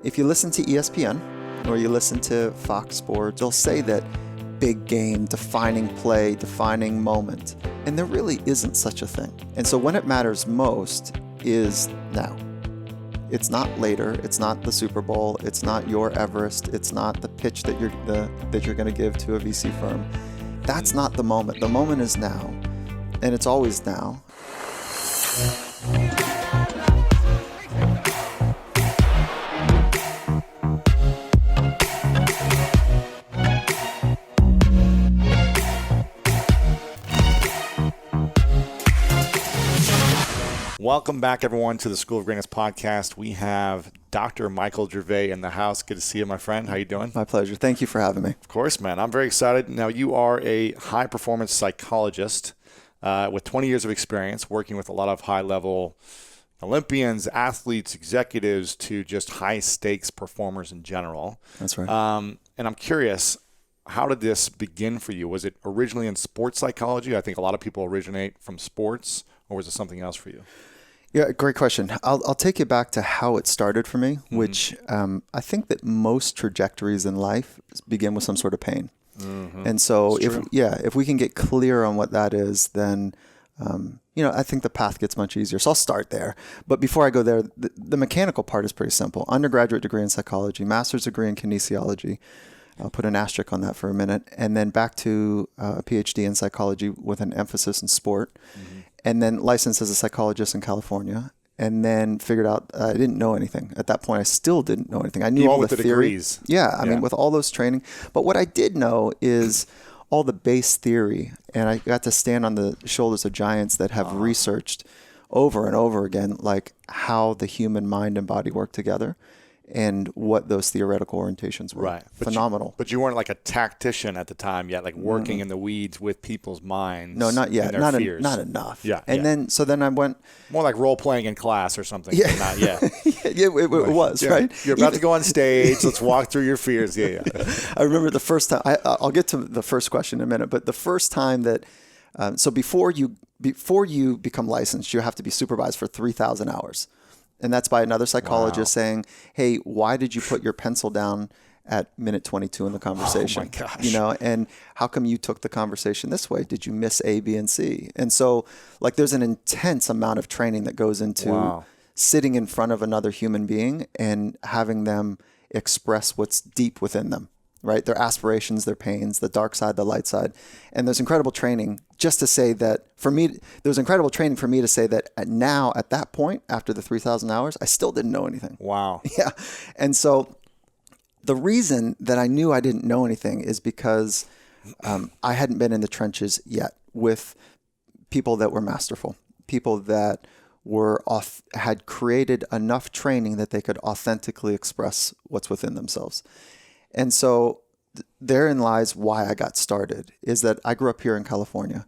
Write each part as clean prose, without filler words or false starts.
if you listen to ESPN or you listen to Fox Sports, they'll say that big game, defining play, defining moment. And there really isn't such a thing. And so when it matters most is now. It's not later. It's not the Super Bowl. It's not your Everest. It's not the pitch that you're going to give to a VC firm. That's not the moment. The moment is now, and it's always now. Welcome back, everyone, to the School of Greatness podcast. We have Dr. Michael Gervais in the house. Good to see you, my friend. How you doing? My pleasure. Thank you for having me. Of course, man. I'm very excited. Now, you are a high-performance psychologist with 20 years of experience working with a lot of high-level Olympians, athletes, executives, to just high-stakes performers in general. That's right. And I'm curious, how did this begin for you? Was it originally in sports psychology? I think a lot of people originate from sports, or was it something else for you? Yeah, great question. I'll take you back to how it started for me, which I think that most trajectories in life begin with some sort of pain. Mm-hmm. And so if we can get clear on what that is, then I think the path gets much easier. So I'll start there. But before I go there, the mechanical part is pretty simple. Undergraduate degree in psychology, master's degree in kinesiology. I'll put an asterisk on that for a minute. And then back to a PhD in psychology with an emphasis in sport. Mm-hmm. And then licensed as a psychologist in California. And then figured out I didn't know anything. At that point, I still didn't know anything. I knew all the theories. Yeah, I mean, with all those training. But what I did know is all the base theory. And I got to stand on the shoulders of giants that have researched over and over again, like how the human mind and body work together and what those theoretical orientations were. Right. Phenomenal. But you weren't like a tactician at the time yet, like working in the weeds with people's minds. No, not yet. And their fears. Not enough. Yeah. And then I went more like role playing in class or something. Yeah. But not yet. It was, right? You're about to go on stage. Let's walk through your fears. Yeah. I remember the first time. I'll get to the first question in a minute. But the first time that, so before you become licensed, you have to be supervised for 3,000 hours. And that's by another psychologist saying, hey, why did you put your pencil down at minute 22 in the conversation? Oh, my gosh. And how come you took the conversation this way? Did you miss A, B, and C? And so, there's an intense amount of training that goes into sitting in front of another human being and having them express what's deep within them, right? Their aspirations, their pains, the dark side, the light side. And there's incredible training just to say that for me, there's incredible training for me to say that at that point, after the 3,000 hours, I still didn't know anything. Wow. Yeah. And so the reason that I knew I didn't know anything is because I hadn't been in the trenches yet with people that were masterful, people that had created enough training that they could authentically express what's within themselves. And so therein lies why I got started, is that I grew up here in California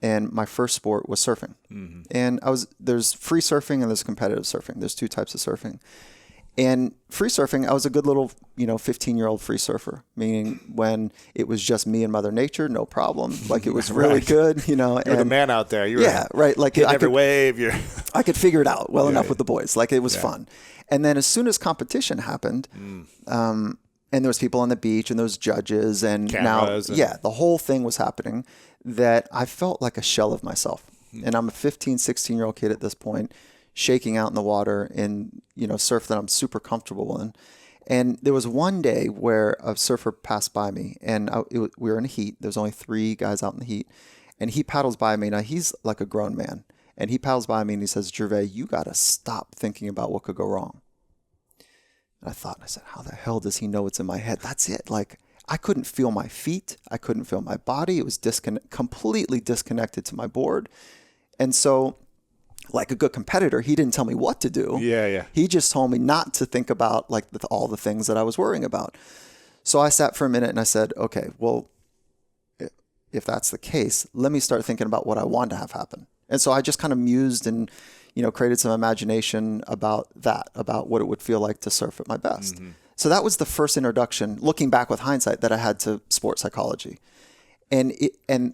and my first sport was surfing. Mm-hmm. And there's free surfing and there's competitive surfing. There's two types of surfing. And free surfing, I was a good little, 15-year-old free surfer, meaning when it was just me and Mother Nature, no problem. Like it was really good, You're the man out there. Right. Like hitting every wave. I could figure it out well enough with the boys. Like it was fun. And then as soon as competition happened, and there was people on the beach and those judges and cameras the whole thing was happening, that I felt like a shell of myself. And I'm a 15, 16-year-old kid at this point, shaking out in the water in, surf that I'm super comfortable in. And there was one day where a surfer passed by me and we were in a heat. There's only 3 guys out in the heat. And he paddles by me. Now he's like a grown man. And he paddles by me and he says, Gervais, you got to stop thinking about what could go wrong. And I said, how the hell does he know what's in my head? That's it. Like, I couldn't feel my feet. I couldn't feel my body. It was completely disconnected to my board. And so, like a good competitor, he didn't tell me what to do. Yeah. He just told me not to think about all the things that I was worrying about. So I sat for a minute and I said, okay, well, if that's the case, let me start thinking about what I want to have happen. And so I just kind of mused and created some imagination about what it would feel like to surf at my best. Mm-hmm. So that was the first introduction, looking back with hindsight, that I had to sports psychology. And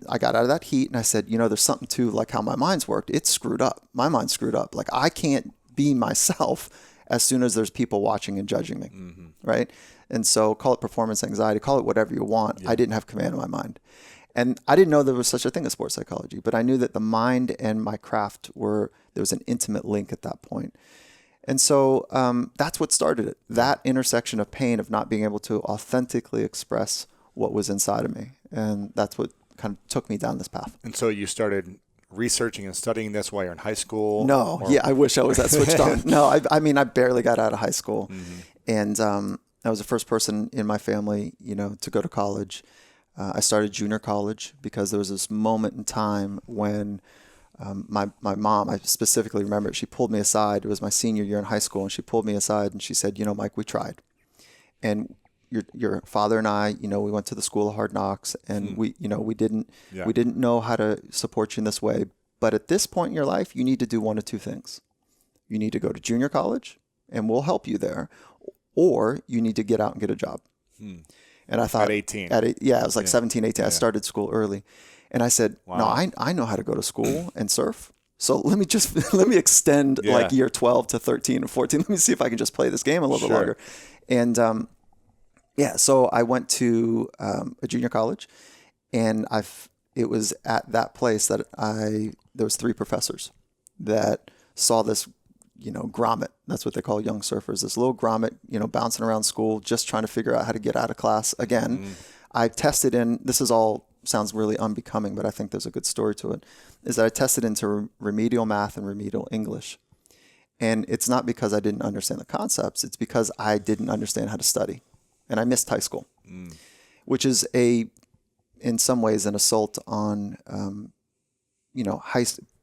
I got out of that heat and I said, there's something to like how my mind's worked. It's screwed up. My mind's screwed up. Like I can't be myself as soon as there's people watching and judging me, right? And so call it performance anxiety, call it whatever you want. I didn't have command of my mind. And I didn't know there was such a thing as sports psychology, but I knew that the mind and my craft there was an intimate link at that point. And so that's what started it, that intersection of pain of not being able to authentically express what was inside of me. And that's what kind of took me down this path. And so you started researching and studying this while you're in high school? No. Yeah, I wish I was that switched on. No, I mean, I barely got out of high school. And I was the first person in my family, to go to college. I started junior college because there was this moment in time when my mom, I specifically remember it, she pulled me aside. It was my senior year in high school, and she pulled me aside and she said, Mike, we tried. And your father and I, we went to the school of hard knocks, and we didn't know how to support you in this way. But at this point in your life, you need to do one of two things. You need to go to junior college, and we'll help you there, or you need to get out and get a job. And I thought at 18. I was like 17, 18. I started school early. And I said, no, I know how to go to school and surf. So let me extend like year 12 to 13 and 14. Let me see if I can just play this game a little bit longer. And so I went to a junior college, and it was at that place that there was 3 professors that saw this, grommet. That's what they call young surfers. This little grommet, bouncing around school, just trying to figure out how to get out of class. Again, I tested in, this is all sounds really unbecoming, but I think there's a good story to it, is that I tested into remedial math and remedial English. And it's not because I didn't understand the concepts. It's because I didn't understand how to study. And I missed high school, which is in some ways an assault on,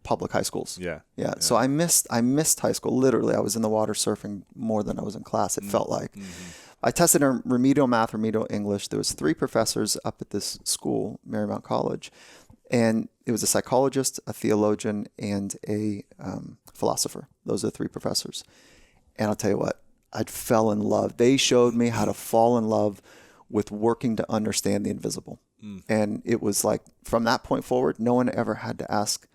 public high schools. Yeah. So I missed high school. Literally, I was in the water surfing more than I was in class. It felt like. I tested in remedial math, remedial English. There was 3 professors up at this school, Marymount College, and it was a psychologist, a theologian, and a philosopher. Those are the 3 professors. And I'll tell you what, I fell in love. They showed me how to fall in love with working to understand the invisible. And it was like, from that point forward, no one ever had to ask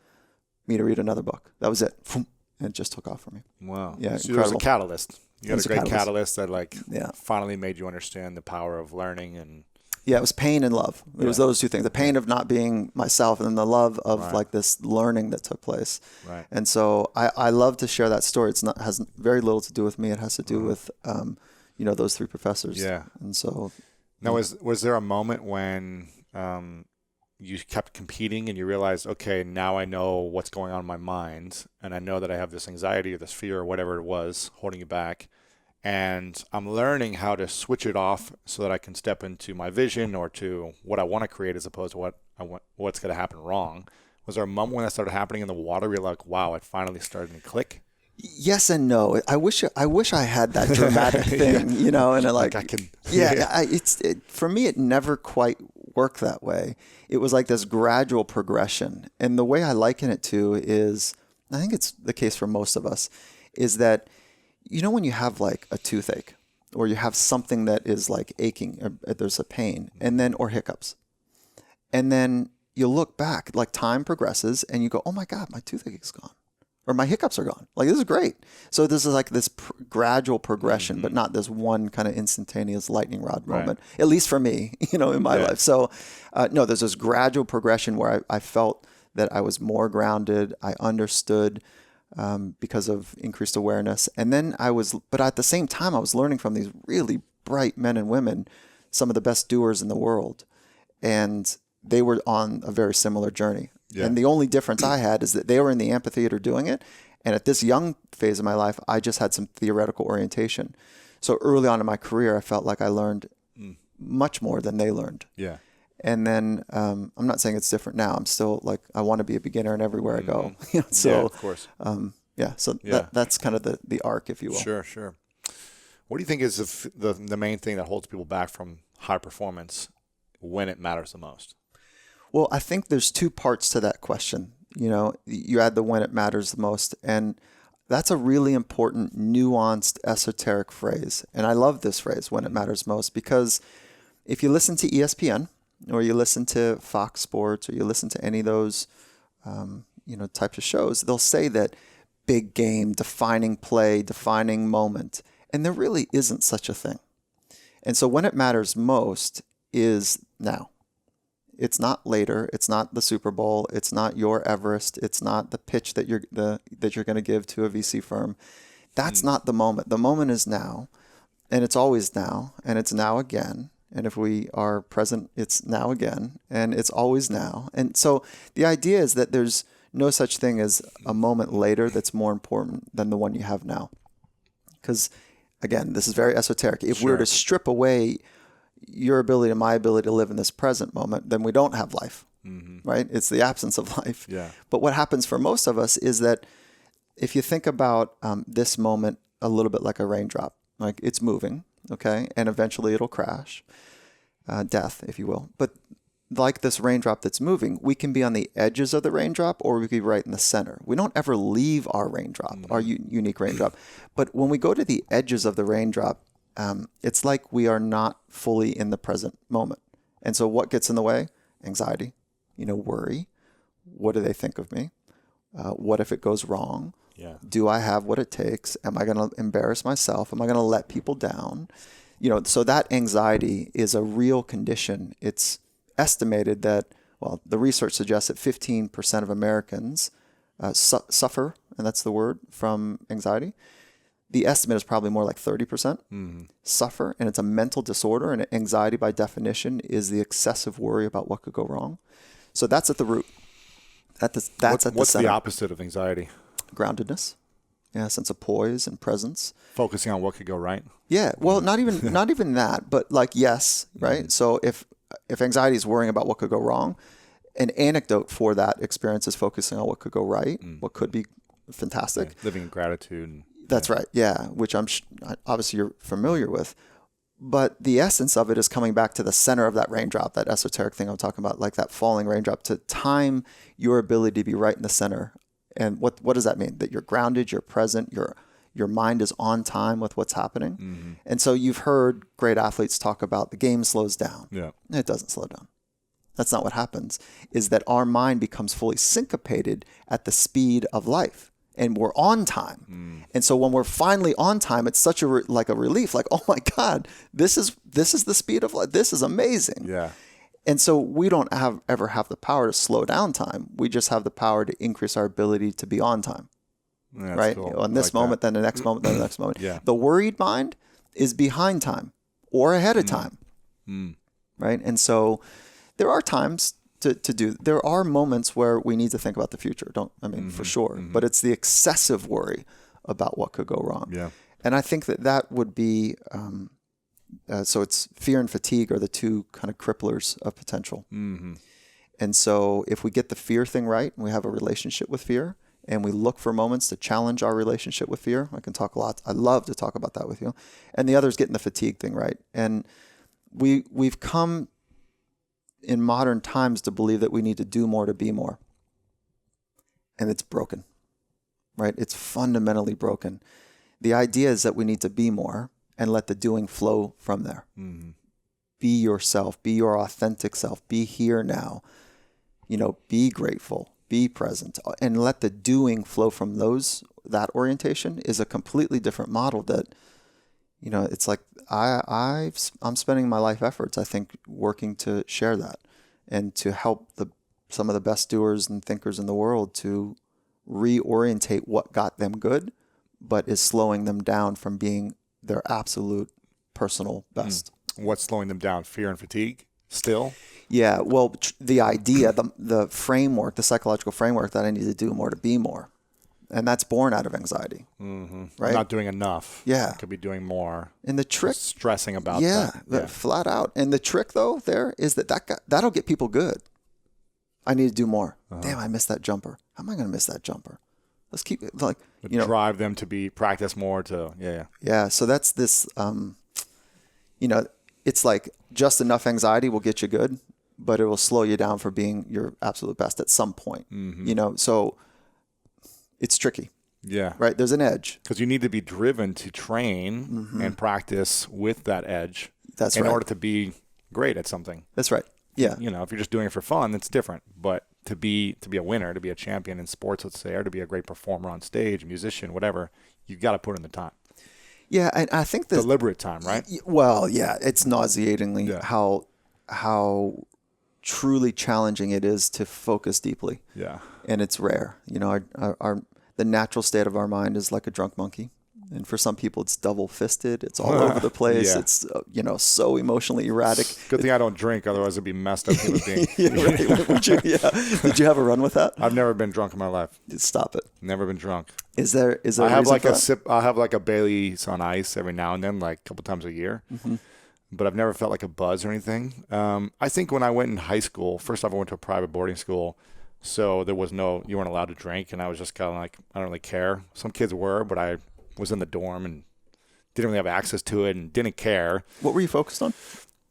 me to read another book. That was it. And it just took off for me. Wow. Yeah, so there was a catalyst. You got a great catalyst that finally made you understand the power of learning. And it was pain and love. It was those 2 things. The pain of not being myself, and then the love of like this learning that took place. Right. And so I love to share that story. Has very little to do with me. It has to do with those 3 professors. Yeah. And so now was there a moment when you kept competing and you realized, okay, now I know what's going on in my mind, and I know that I have this anxiety or this fear or whatever it was holding you back, and I'm learning how to switch it off so that I can step into my vision or to what I want to create as opposed to what's going to happen wrong? Was there a moment when that started happening in the water where you're like, wow, it finally started to click? Yes and no. I wish I had that dramatic thing, and I can. For me, it never quite worked that way. It was like this gradual progression, and the way I liken it to is, I think it's the case for most of us, is that when you have like a toothache, or you have something that is like aching, or there's a pain, or hiccups, and then you look back, like time progresses, and you go, oh my God, my toothache is gone. Or my hiccups are gone. Like, this is great. So this is like this gradual progression, but not this one kind of instantaneous lightning rod moment, at least for me, in my life. So no, there's this gradual progression where I felt that I was more grounded. I understood because of increased awareness. And then but at the same time, I was learning from these really bright men and women, some of the best doers in the world. And they were on a very similar journey. Yeah. And the only difference I had is that they were in the amphitheater doing it. And at this young phase of my life, I just had some theoretical orientation. So early on in my career, I felt like I learned much more than they learned. Yeah. And then I'm not saying it's different now. I'm still like, I want to be a beginner in everywhere I go. So, yeah, of course. That's kind of the arc, if you will. Sure. What do you think is the main thing that holds people back from high performance when it matters the most? Well, I think there's 2 parts to that question. You add the when it matters the most, and that's a really important, nuanced, esoteric phrase. And I love this phrase, when it matters most, because if you listen to ESPN, or you listen to Fox Sports, or you listen to any of those, types of shows, they'll say that big game, defining play, defining moment. And there really isn't such a thing. And so when it matters most is now. It's not later. It's not the Super Bowl. It's not your Everest. It's not the pitch that you're going to give to a VC firm. That's not the moment. The moment is now, and it's always now, and it's now again. And if we are present, it's now again, and it's always now. And so the idea is that there's no such thing as a moment later that's more important than the one you have now. Because, again, this is very esoteric. If we were to strip away your ability and my ability to live in this present moment, then we don't have life, right? It's the absence of life. Yeah. But what happens for most of us is that if you think about this moment a little bit like a raindrop, like it's moving, okay? And eventually it'll crash, death, if you will. But like this raindrop that's moving, we can be on the edges of the raindrop or we could be right in the center. We don't ever leave our raindrop, our unique raindrop. But when we go to the edges of the raindrop, it's like we are not fully in the present moment. And so what gets in the way? Anxiety, worry. What do they think of me? What if it goes wrong? Yeah. Do I have what it takes? Am I going to embarrass myself? Am I going to let people down? So that anxiety is a real condition. It's estimated that, the research suggests that 15% of Americans suffer, and that's the word, from anxiety. The estimate is probably more like 30% suffer, and it's a mental disorder. And anxiety, by definition, is the excessive worry about what could go wrong. So that's at the root. That's at the center. What's the opposite of anxiety? Groundedness, sense of poise and presence. Focusing on what could go right. Yeah, well, not even that, but like yes, right. So if anxiety is worrying about what could go wrong, an antidote for that experience is focusing on what could go right, what could be fantastic. Yeah, living in gratitude. That's right. Yeah, which obviously you're familiar with. But the essence of it is coming back to the center of that raindrop, that esoteric thing I'm talking about, like that falling raindrop, to time your ability to be right in the center. And what does that mean? That you're grounded, you're present, your mind is on time with what's happening. And so you've heard great athletes talk about the game slows down. Yeah. It doesn't slow down. That's not what happens, is that our mind becomes fully syncopated at the speed of life. And we're on time. And so when we're finally on time, it's such a relief, like, oh my God, this is the speed of light. This is amazing. Yeah. And so we don't ever have the power to slow down time. We just have the power to increase our ability to be on time. That's right? Cool. On this moment, then the next moment, then the next moment. Yeah. The worried mind is behind time or ahead of time. Right? And so there are times there are moments where we need to think about the future. For sure. But it's the excessive worry about what could go wrong. Yeah. And I think that would be, so it's fear and fatigue are the two kind of cripplers of potential. And so if we get the fear thing right, and we have a relationship with fear, and we look for moments to challenge our relationship with fear, I can talk a lot. I love to talk about that with you. And the other is getting the fatigue thing right. And we've come in modern times to believe that we need to do more to be more. And it's broken, right? It's fundamentally broken. The idea is that we need to be more and let the doing flow from there. Be yourself, be your authentic self, be here now, be grateful, be present, and let the doing flow from that orientation is a completely different model that, it's like I'm spending my life efforts, I think, working to share that and to help some of the best doers and thinkers in the world to reorientate what got them good, but is slowing them down from being their absolute personal best. What's slowing them down? Fear and fatigue still? Yeah. Well, the idea, the framework, the psychological framework that I need to do more to be more. And that's born out of anxiety, right? Not doing enough. Yeah. Could be doing more. And the trick, just stressing about that. Yeah, flat out. And the trick though there is that'll get people good. I need to do more. Damn, I missed that jumper. How am I going to miss that jumper? Let's keep it drive them to practice more Yeah. So that's this, it's like just enough anxiety will get you good, but it will slow you down for being your absolute best at some point, so it's tricky. Yeah. Right. There's an edge. Because you need to be driven to train and practice with that edge. That's in right. order to be great at something. That's right. Yeah. If you're just doing it for fun, it's different. But to be a winner, to be a champion in sports, let's say, or to be a great performer on stage, musician, whatever, you've got to put in the time. Yeah, I think that deliberate time, right? Well, yeah, it's nauseatingly how truly challenging it is to focus deeply. Yeah, and it's rare. The natural state of our mind is like a drunk monkey. And for some people, it's double-fisted. It's all over the place. It's, so emotionally erratic. Good thing I don't drink, otherwise it'd be messed up human being. Did you have a run with that? I've never been drunk in my life. Stop it. Never been drunk. Is there I have like a sip. I have like a Bailey's on ice every now and then, like a couple times a year. Mm-hmm. But I've never felt like a buzz or anything. I think when I went in high school, first off, I went to a private boarding school. So you weren't allowed to drink. And I was just kind of like, I don't really care. Some kids were, but I was in the dorm and didn't really have access to it and didn't care. What were you focused on?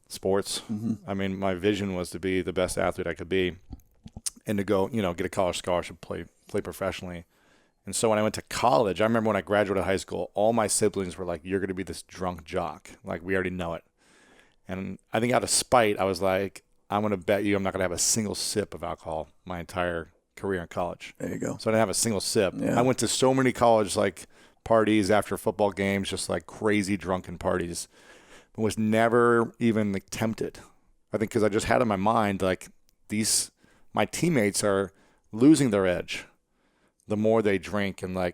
Sports. Mm-hmm. I mean, my vision was to be the best athlete I could be and to go, get a college scholarship, play professionally. And so when I went to college, I remember when I graduated high school, all my siblings were like, you're going to be this drunk jock. Like, we already know it. And I think out of spite, I was like, I'm going to bet you I'm not going to have a single sip of alcohol my entire career in college. There you go. So I didn't have a single sip. Yeah. I went to so many college parties after football games, just like crazy drunken parties, but was never even tempted. I think because I just had in my mind my teammates are losing their edge the more they drink, and the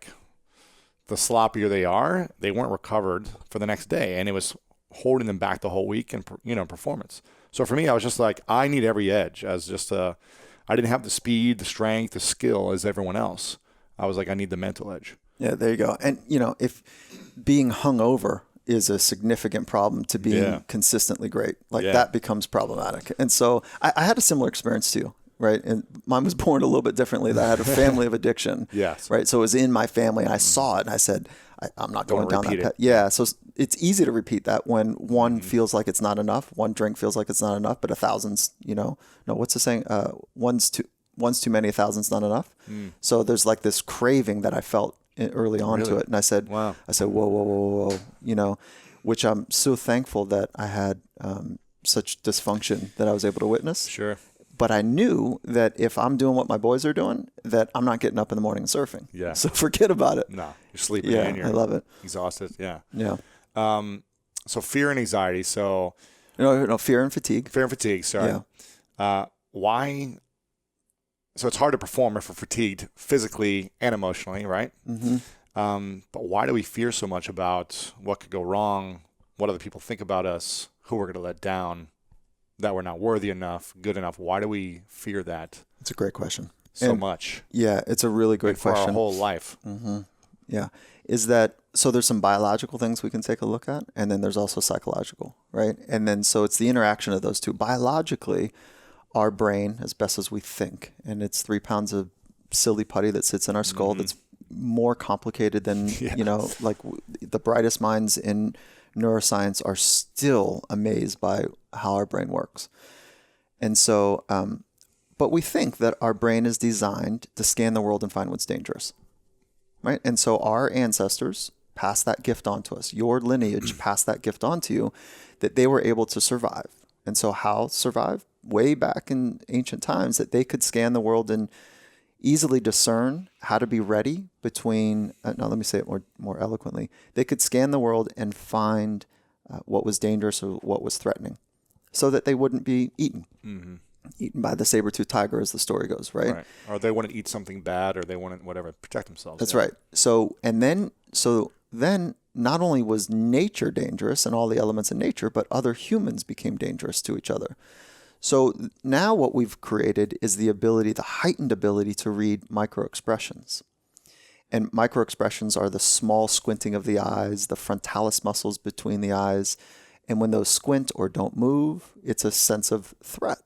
sloppier they are, they weren't recovered for the next day, and it was holding them back the whole week and performance. So for me, I was just like, I need every edge as just I didn't have the speed, the strength, the skill as everyone else. I was like, I need the mental edge. Yeah, there you go. And if being hungover is a significant problem to being consistently great, that becomes problematic. And so I had a similar experience to you, right? And mine was born a little bit differently. That I had a family of addiction. Yes. Right. So it was in my family, and I saw it, and I said, I'm not going down that path. Yeah. So it's easy to repeat that when one feels like it's not enough. One drink feels like it's not enough, but a thousand's, no, what's the saying? One's too many, a thousand's not enough. So there's this craving that I felt early on to it. And I said, wow. Whoa, which I'm so thankful that I had such dysfunction that I was able to witness. Sure. But I knew that if I'm doing what my boys are doing, that I'm not getting up in the morning and surfing. Yeah. So forget about it. No, you're sleeping in. I love it. Exhausted. Yeah. Yeah. So fear and anxiety. So. No, fear and fatigue. Fear and fatigue. Sorry. Yeah. Why? So it's hard to perform if we're fatigued physically and emotionally, right? Mm-hmm. But why do we fear so much about what could go wrong, what other people think about us, who we're going to let down, that we're not worthy enough, good enough? Why do we fear that? It's a great question. So much. Yeah, it's a really great question. For our whole life. Mm-hmm. Yeah. So there's some biological things we can take a look at, and then there's also psychological, right? And then so it's the interaction of those two. Biologically, our brain, as best as we think, and it's 3 pounds of silly putty that sits in our skull that's more complicated than, the brightest minds in neuroscience are still amazed by how our brain works. And so, but we think that our brain is designed to scan the world and find what's dangerous, right? And so our ancestors passed that gift on to us. Your lineage passed that gift on to you, that they were able to survive. And so how survive? Way back in ancient times, that they could scan the world and easily discern how to be ready between, now let me say it more eloquently. They could scan the world and find what was dangerous or what was threatening, so that they wouldn't be eaten. Mm-hmm. Eaten by the saber-toothed tiger, as the story goes, right? Or they want to eat something bad, or they want to, protect themselves. That's right. So then not only was nature dangerous and all the elements in nature, but other humans became dangerous to each other. So now what we've created is the heightened ability to read microexpressions. And microexpressions are the small squinting of the eyes, the frontalis muscles between the eyes. And when those squint or don't move, it's a sense of threat,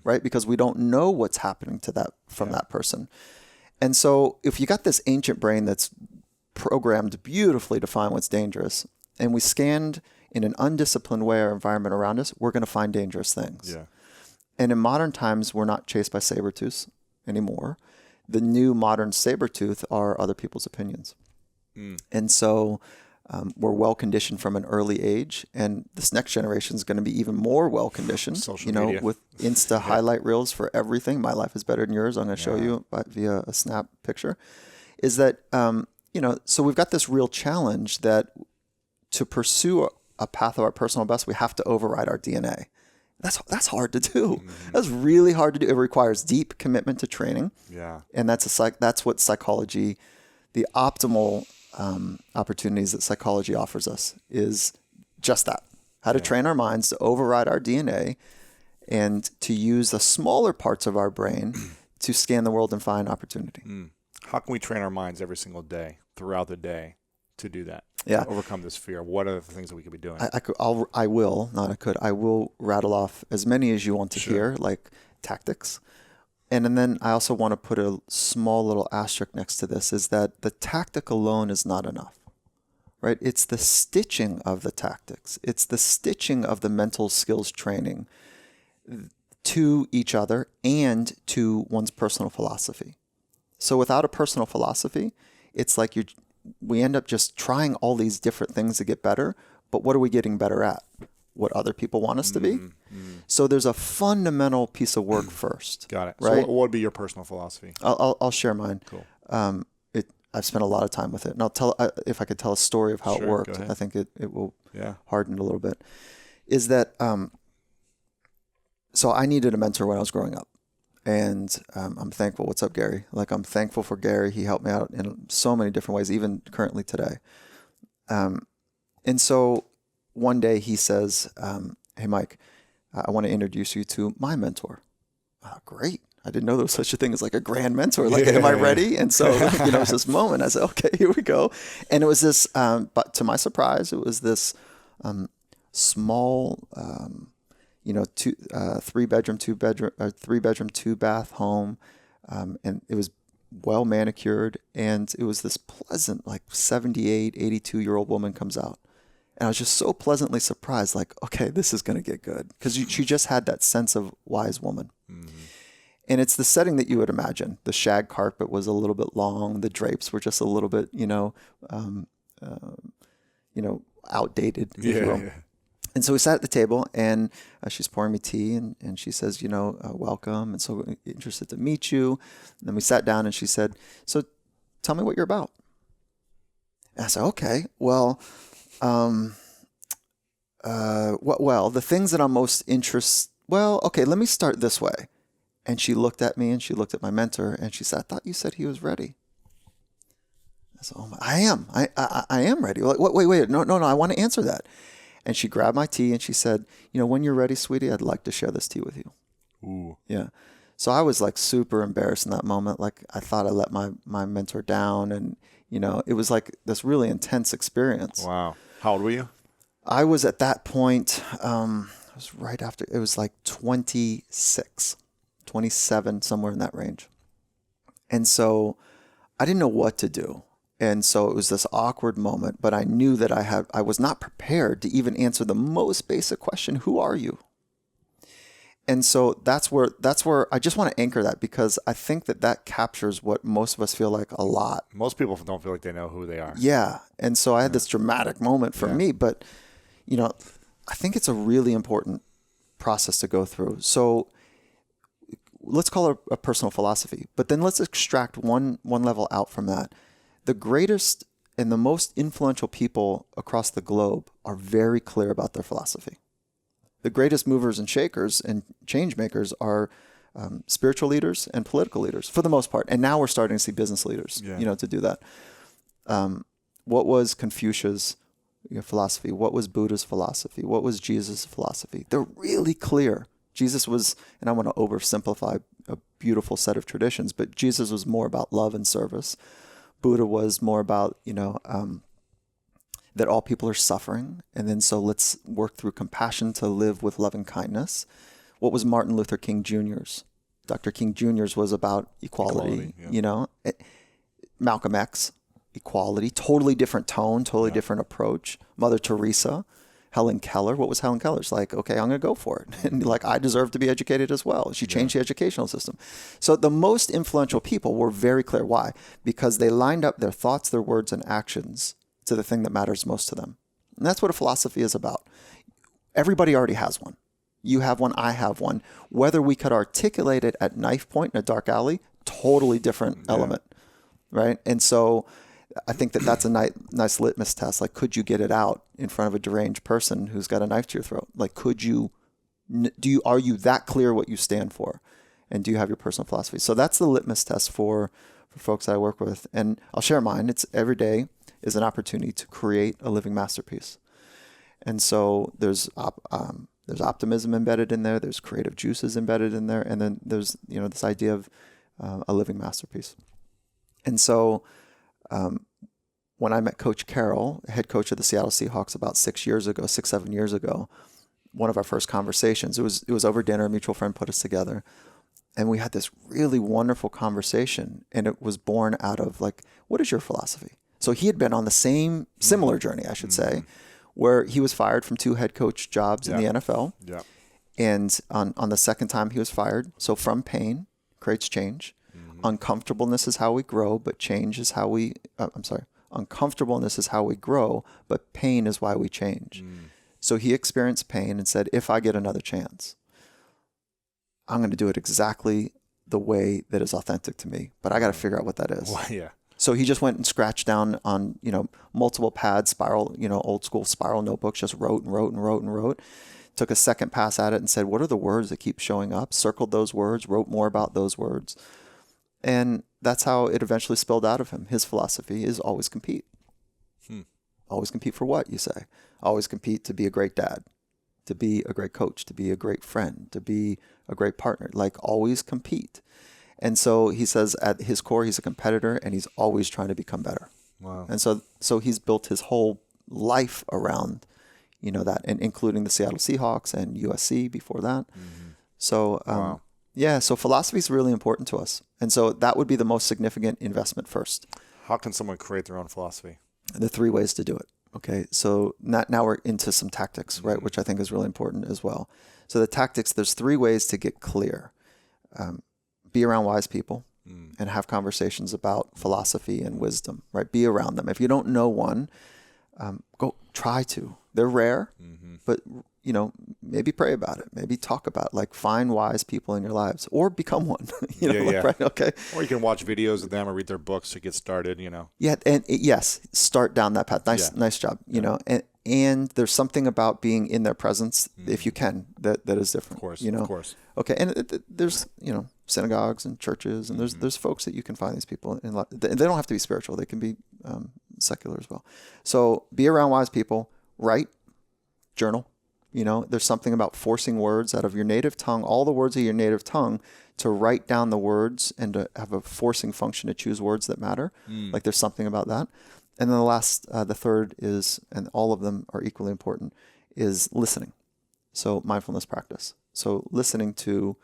right? Because we don't know what's happening to that from that person. And so if you got this ancient brain that's programmed beautifully to find what's dangerous, and we scanned in an undisciplined way our environment around us, we're going to find dangerous things. Yeah. And in modern times, we're not chased by saber-tooths anymore. The new modern saber-tooth are other people's opinions. And so We're well conditioned from an early age, and this next generation is going to be even more well conditioned. Social media. With Insta highlight reels for everything. My life is better than yours. I'm going to show you via a snap picture. Is that so we've got this real challenge that to pursue a path of our personal best, we have to override our DNA. That's hard to do. That's really hard to do. It requires deep commitment to training. Yeah, and that's what psychology, the optimal opportunities that psychology offers us is just that. How to train our minds to override our DNA and to use the smaller parts of our brain to scan the world and find opportunity. How can we train our minds every single day, throughout the day, to do that? Yeah. To overcome this fear. What are the things that we could be doing? I will rattle off as many as you want to hear, like tactics. And then I also want to put a small little asterisk next to this, is that the tactic alone is not enough, right? It's the stitching of the tactics. It's the stitching of the mental skills training to each other and to one's personal philosophy. So without a personal philosophy, it's like we end up just trying all these different things to get better, but what are we getting better at? What other people want us to be? So there's a fundamental piece of work first. Got it. Right? So what would be your personal philosophy? I'll share mine. Cool. I've spent a lot of time with it, and I'll tell if I could tell a story of how it worked. I think it will harden it a little bit. Is that so I needed a mentor when I was growing up, and I'm thankful. What's up, Gary? Like, I'm thankful for Gary. He helped me out in so many different ways, even currently today. And so one day he says, "Hey, Mike, I want to introduce you to my mentor." Great. I didn't know there was such a thing as like a grand mentor. Like, am I ready? And so, it's this moment. I said, okay, here we go. And it was this, but to my surprise, it was this small, three bedroom, two bath home. And it was well manicured. And it was this pleasant, like 78, 82-year-old woman comes out. And I was just so pleasantly surprised, like, okay, this is going to get good. Because she just had that sense of wise woman. Mm-hmm. And it's the setting that you would imagine. The shag carpet was a little bit long. The drapes were just a little bit, outdated, if you will. Yeah. And so we sat at the table, and she's pouring me tea, and she says, welcome, and so interested to meet you. And then we sat down, and she said, so tell me what you're about. And I said, okay, well, the things that I'm most interested, okay, let me start this way. And she looked at me and she looked at my mentor and she said, I thought you said he was ready. I said, I am. I am ready. Like, wait. No, I want to answer that. And she grabbed my tea and she said, when you're ready, sweetie, I'd like to share this tea with you. Ooh. Yeah. So I was like super embarrassed in that moment. Like, I thought I let my mentor down, and, it was like this really intense experience. Wow. How old were you? I was at that point, it was right after, it was like 26. 27, somewhere in that range. And so I didn't know what to do. And so it was this awkward moment, but I knew that I was not prepared to even answer the most basic question, who are you? And so that's where I just want to anchor that, because I think that captures what most of us feel like a lot. Most people don't feel like they know who they are. Yeah. And so I had this dramatic moment for me, but I think it's a really important process to go through. So let's call it a personal philosophy, but then let's extract one level out from that. The greatest and the most influential people across the globe are very clear about their philosophy. The greatest movers and shakers and change makers are spiritual leaders and political leaders, for the most part. And now we're starting to see business leaders, to do that. What was Confucius' philosophy? What was Buddha's philosophy? What was Jesus' philosophy? They're really clear. Jesus was, and I want to oversimplify a beautiful set of traditions, but Jesus was more about love and service. Buddha was more about, that all people are suffering. And then so let's work through compassion to live with love and kindness. What was Martin Luther King Jr.'s? Dr. King Jr.'s was about equality. Malcolm X, equality, totally different tone, totally different approach. Mother Teresa. Helen Keller, what was Helen Keller's? Like, okay, I'm going to go for it. And like, I deserve to be educated as well. She changed the educational system. So the most influential people were very clear. Why? Because they lined up their thoughts, their words, and actions to the thing that matters most to them. And that's what a philosophy is about. Everybody already has one. You have one, I have one. Whether we could articulate it at knife point in a dark alley, totally different element, right? And so I think that that's a nice litmus test. Like, could you get it out in front of a deranged person who's got a knife to your throat? Like, are you that clear what you stand for? And do you have your personal philosophy? So that's the litmus test for folks I work with. And I'll share mine. It's every day is an opportunity to create a living masterpiece. And so there's optimism embedded in there. There's creative juices embedded in there. And then there's, this idea of a living masterpiece. And so when I met Coach Carroll, head coach of the Seattle Seahawks, about 7 years ago, one of our first conversations, it was over dinner, a mutual friend put us together. And we had this really wonderful conversation. And it was born out of like, what is your philosophy? So he had been on the similar journey, I should say, where he was fired from 2 head coach jobs in the NFL. Yeah. And on the second time he was fired. So from pain creates change. Uncomfortableness is how we grow, but change is how we, uncomfortableness is how we grow, but pain is why we change. So he experienced pain and said, if I get another chance, I'm going to do it exactly the way that is authentic to me, but I got to figure out what that is. Well, yeah. So he just went and scratched down on, multiple pads, spiral, old school spiral notebooks, just wrote, took a second pass at it and said, what are the words that keep showing up? Circled those words, wrote more about those words. And that's how it eventually spilled out of him. His philosophy is always compete. Always compete for what, you say? Always compete to be a great dad, to be a great coach, to be a great friend, to be a great partner. Like, always compete. And so he says at his core, he's a competitor and he's always trying to become better. Wow. And so he's built his whole life around, that, and including the Seattle Seahawks and USC before that. So, so philosophy is really important to us. And so that would be the most significant investment first. How can someone create their own philosophy? The 3 ways to do it. Okay. So now we're into some tactics, right? Which I think is really important as well. So the tactics, there's 3 ways to get clear. Be around wise people and have conversations about philosophy and wisdom, right? Be around them. If you don't know one, go try to. They're rare, but maybe pray about it. Maybe talk about it. Like, find wise people in your lives or become one, right? Okay. Or you can watch videos of them or read their books to get started, Yeah. And yes, start down that path. Nice job, and there's something about being in their presence, if you can, that is different. Of course. Okay. And there's, synagogues and churches, and there's folks that you can find these people in. They don't have to be spiritual. They can be secular as well. So be around wise people, write, journal. There's something about forcing words out of your native tongue, all the words of your native tongue, to write down the words and to have a forcing function to choose words that matter. Like, there's something about that. And then the third is, and all of them are equally important, is listening. So mindfulness practice. So listening to,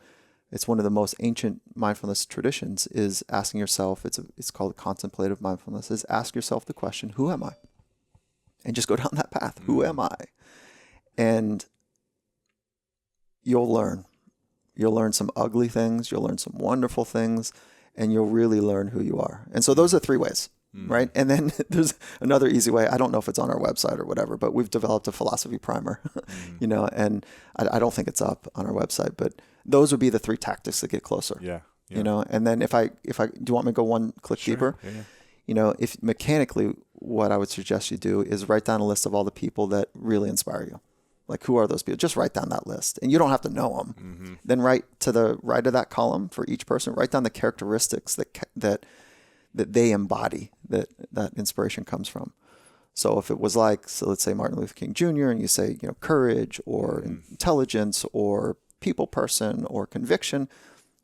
it's one of the most ancient mindfulness traditions, is asking yourself, it's called contemplative mindfulness, is ask yourself the question, who am I? And just go down that path. Who am I? And you'll learn. You'll learn some ugly things. You'll learn some wonderful things. And you'll really learn who you are. And so those are 3 ways, right? And then there's another easy way. I don't know if it's on our website or whatever, but we've developed a philosophy primer, and I don't think it's up on our website. But those would be the 3 tactics that get closer. Yeah. And then if I do you want me to go one click deeper? Yeah. If mechanically, what I would suggest you do is write down a list of all the people that really inspire you. Like, who are those people? Just write down that list. And you don't have to know them. Then write to the right of that column for each person, write down the characteristics that they embody, that inspiration comes from. So if it was let's say Martin Luther King Jr., and you say, courage or intelligence or people person or conviction,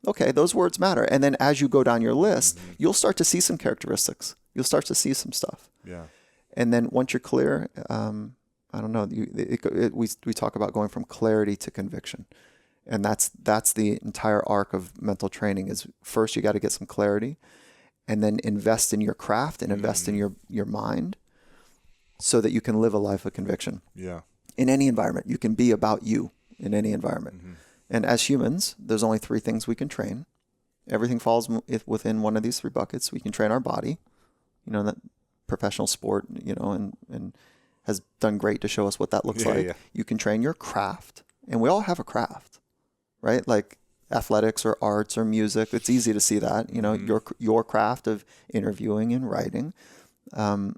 okay, those words matter. And then as you go down your list, you'll start to see some characteristics. You'll start to see some stuff. Yeah. And then once you're clear, I don't know, we talk about going from clarity to conviction. And that's the entire arc of mental training. Is first you got to get some clarity, and then invest in your craft and invest in your mind, so that you can live a life of conviction. Yeah. In any environment, you can be about you in any environment. And as humans, there's only 3 things we can train. Everything falls within one of these 3 buckets. We can train our body, that professional sport, and has done great to show us what that looks like. Yeah. You can train your craft, and we all have a craft, right? Like athletics or arts or music. It's easy to see that, your craft of interviewing and writing, and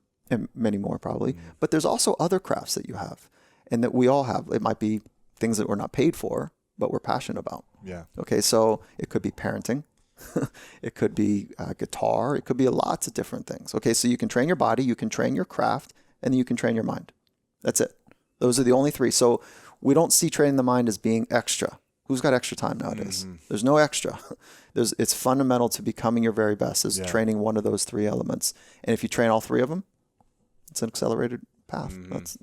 many more probably. But there's also other crafts that you have and that we all have. It might be things that we're not paid for, but we're passionate about. Yeah. Okay. So it could be parenting. It could be guitar. It could be lots of different things. Okay. So you can train your body, you can train your craft, and then you can train your mind. That's it. Those are the only three. So we don't see training the mind as being extra. Who's got extra time nowadays? There's no extra. It's fundamental to becoming your very best is training one of those three elements. And if you train all three of them, it's an accelerated path. That's,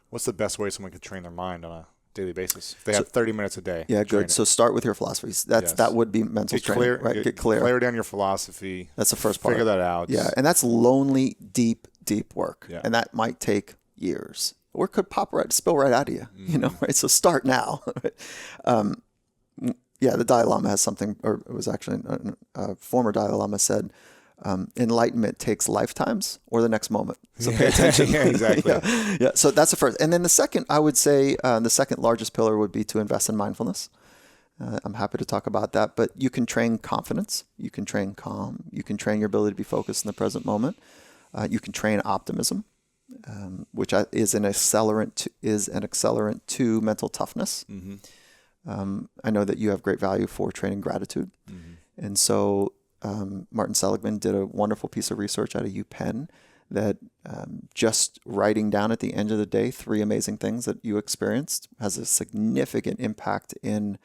What's the best way someone could train their mind on a daily basis? If they have 30 minutes a day. Yeah, good. So start with your philosophies. That would be mental training, right? Get clear. Clear down your philosophy. That's the first part. Figure that out. Yeah, and that's lonely, deep work. Yeah. And that might take years. Or it could spill right out of you, right? So start now. The Dalai Lama has something, or it was actually a former Dalai Lama said, enlightenment takes lifetimes or the next moment. So pay attention. Yeah, exactly. Yeah. So that's the first. And then the second, I would say the second largest pillar would be to invest in mindfulness. I'm happy to talk about that, but you can train confidence. You can train calm. You can train your ability to be focused in the present moment. You can train optimism, which is an accelerant to mental toughness. I know that you have great value for training gratitude. And so Martin Seligman did a wonderful piece of research out of UPenn that just writing down at the end of the day 3 amazing things that you experienced has a significant impact in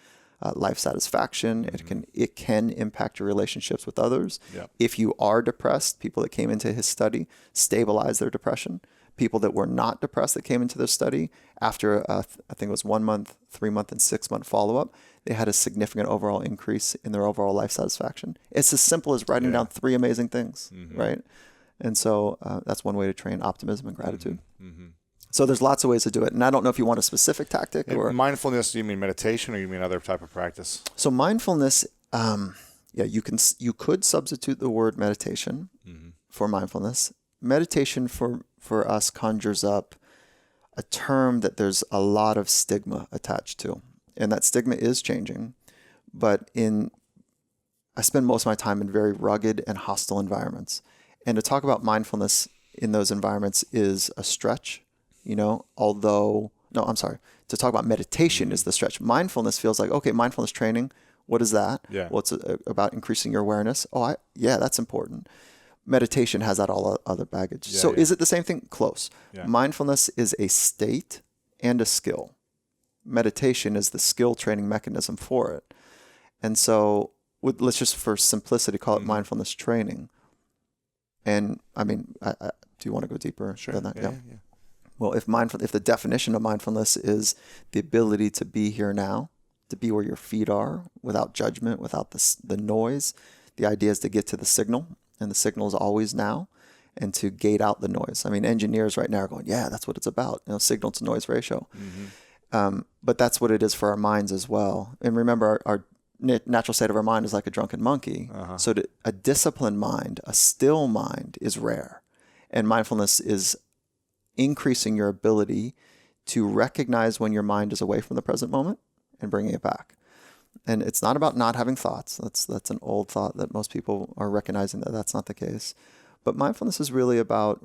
life satisfaction. It can impact your relationships with others. Yep. If you are depressed, people that came into his study stabilized their depression. People that were not depressed that came into this study, after I think it was 1 month, 3 month, and 6 month follow-up, they had a significant overall increase in their overall life satisfaction. It's as simple as writing down 3 amazing things, right? And so that's one way to train optimism and gratitude. So there's lots of ways to do it. And I don't know if you want a specific tactic or mindfulness. Do you mean meditation or you mean other type of practice? So mindfulness, you could substitute the word meditation for mindfulness. Meditation for us conjures up a term that there's a lot of stigma attached to. And that stigma is changing. But I spend most of my time in very rugged and hostile environments. And to talk about mindfulness in those environments is a stretch, to talk about meditation is the stretch. Mindfulness feels like, okay, mindfulness training, what is that? Yeah. Well, it's about increasing your awareness. That's important. Meditation has that all other baggage. Is it the same thing? Close. Yeah. Mindfulness is a state and a skill. Meditation is the skill training mechanism for it. And so let's just, for simplicity, call it mindfulness training. And I mean, do you want to go deeper than that? Yeah. Well, if the definition of mindfulness is the ability to be here now, to be where your feet are without judgment, without the noise, the idea is to get to the signal, and the signal is always now, and to gate out the noise. I mean, engineers right now are going, yeah, that's what it's about, signal to noise ratio. But that's what it is for our minds as well. And remember, our natural state of our mind is like a drunken monkey. So a disciplined mind, a still mind, is rare. And mindfulness is increasing your ability to recognize when your mind is away from the present moment and bringing it back. And it's not about not having thoughts. That's an old thought that most people are recognizing that that's not the case. But mindfulness is really about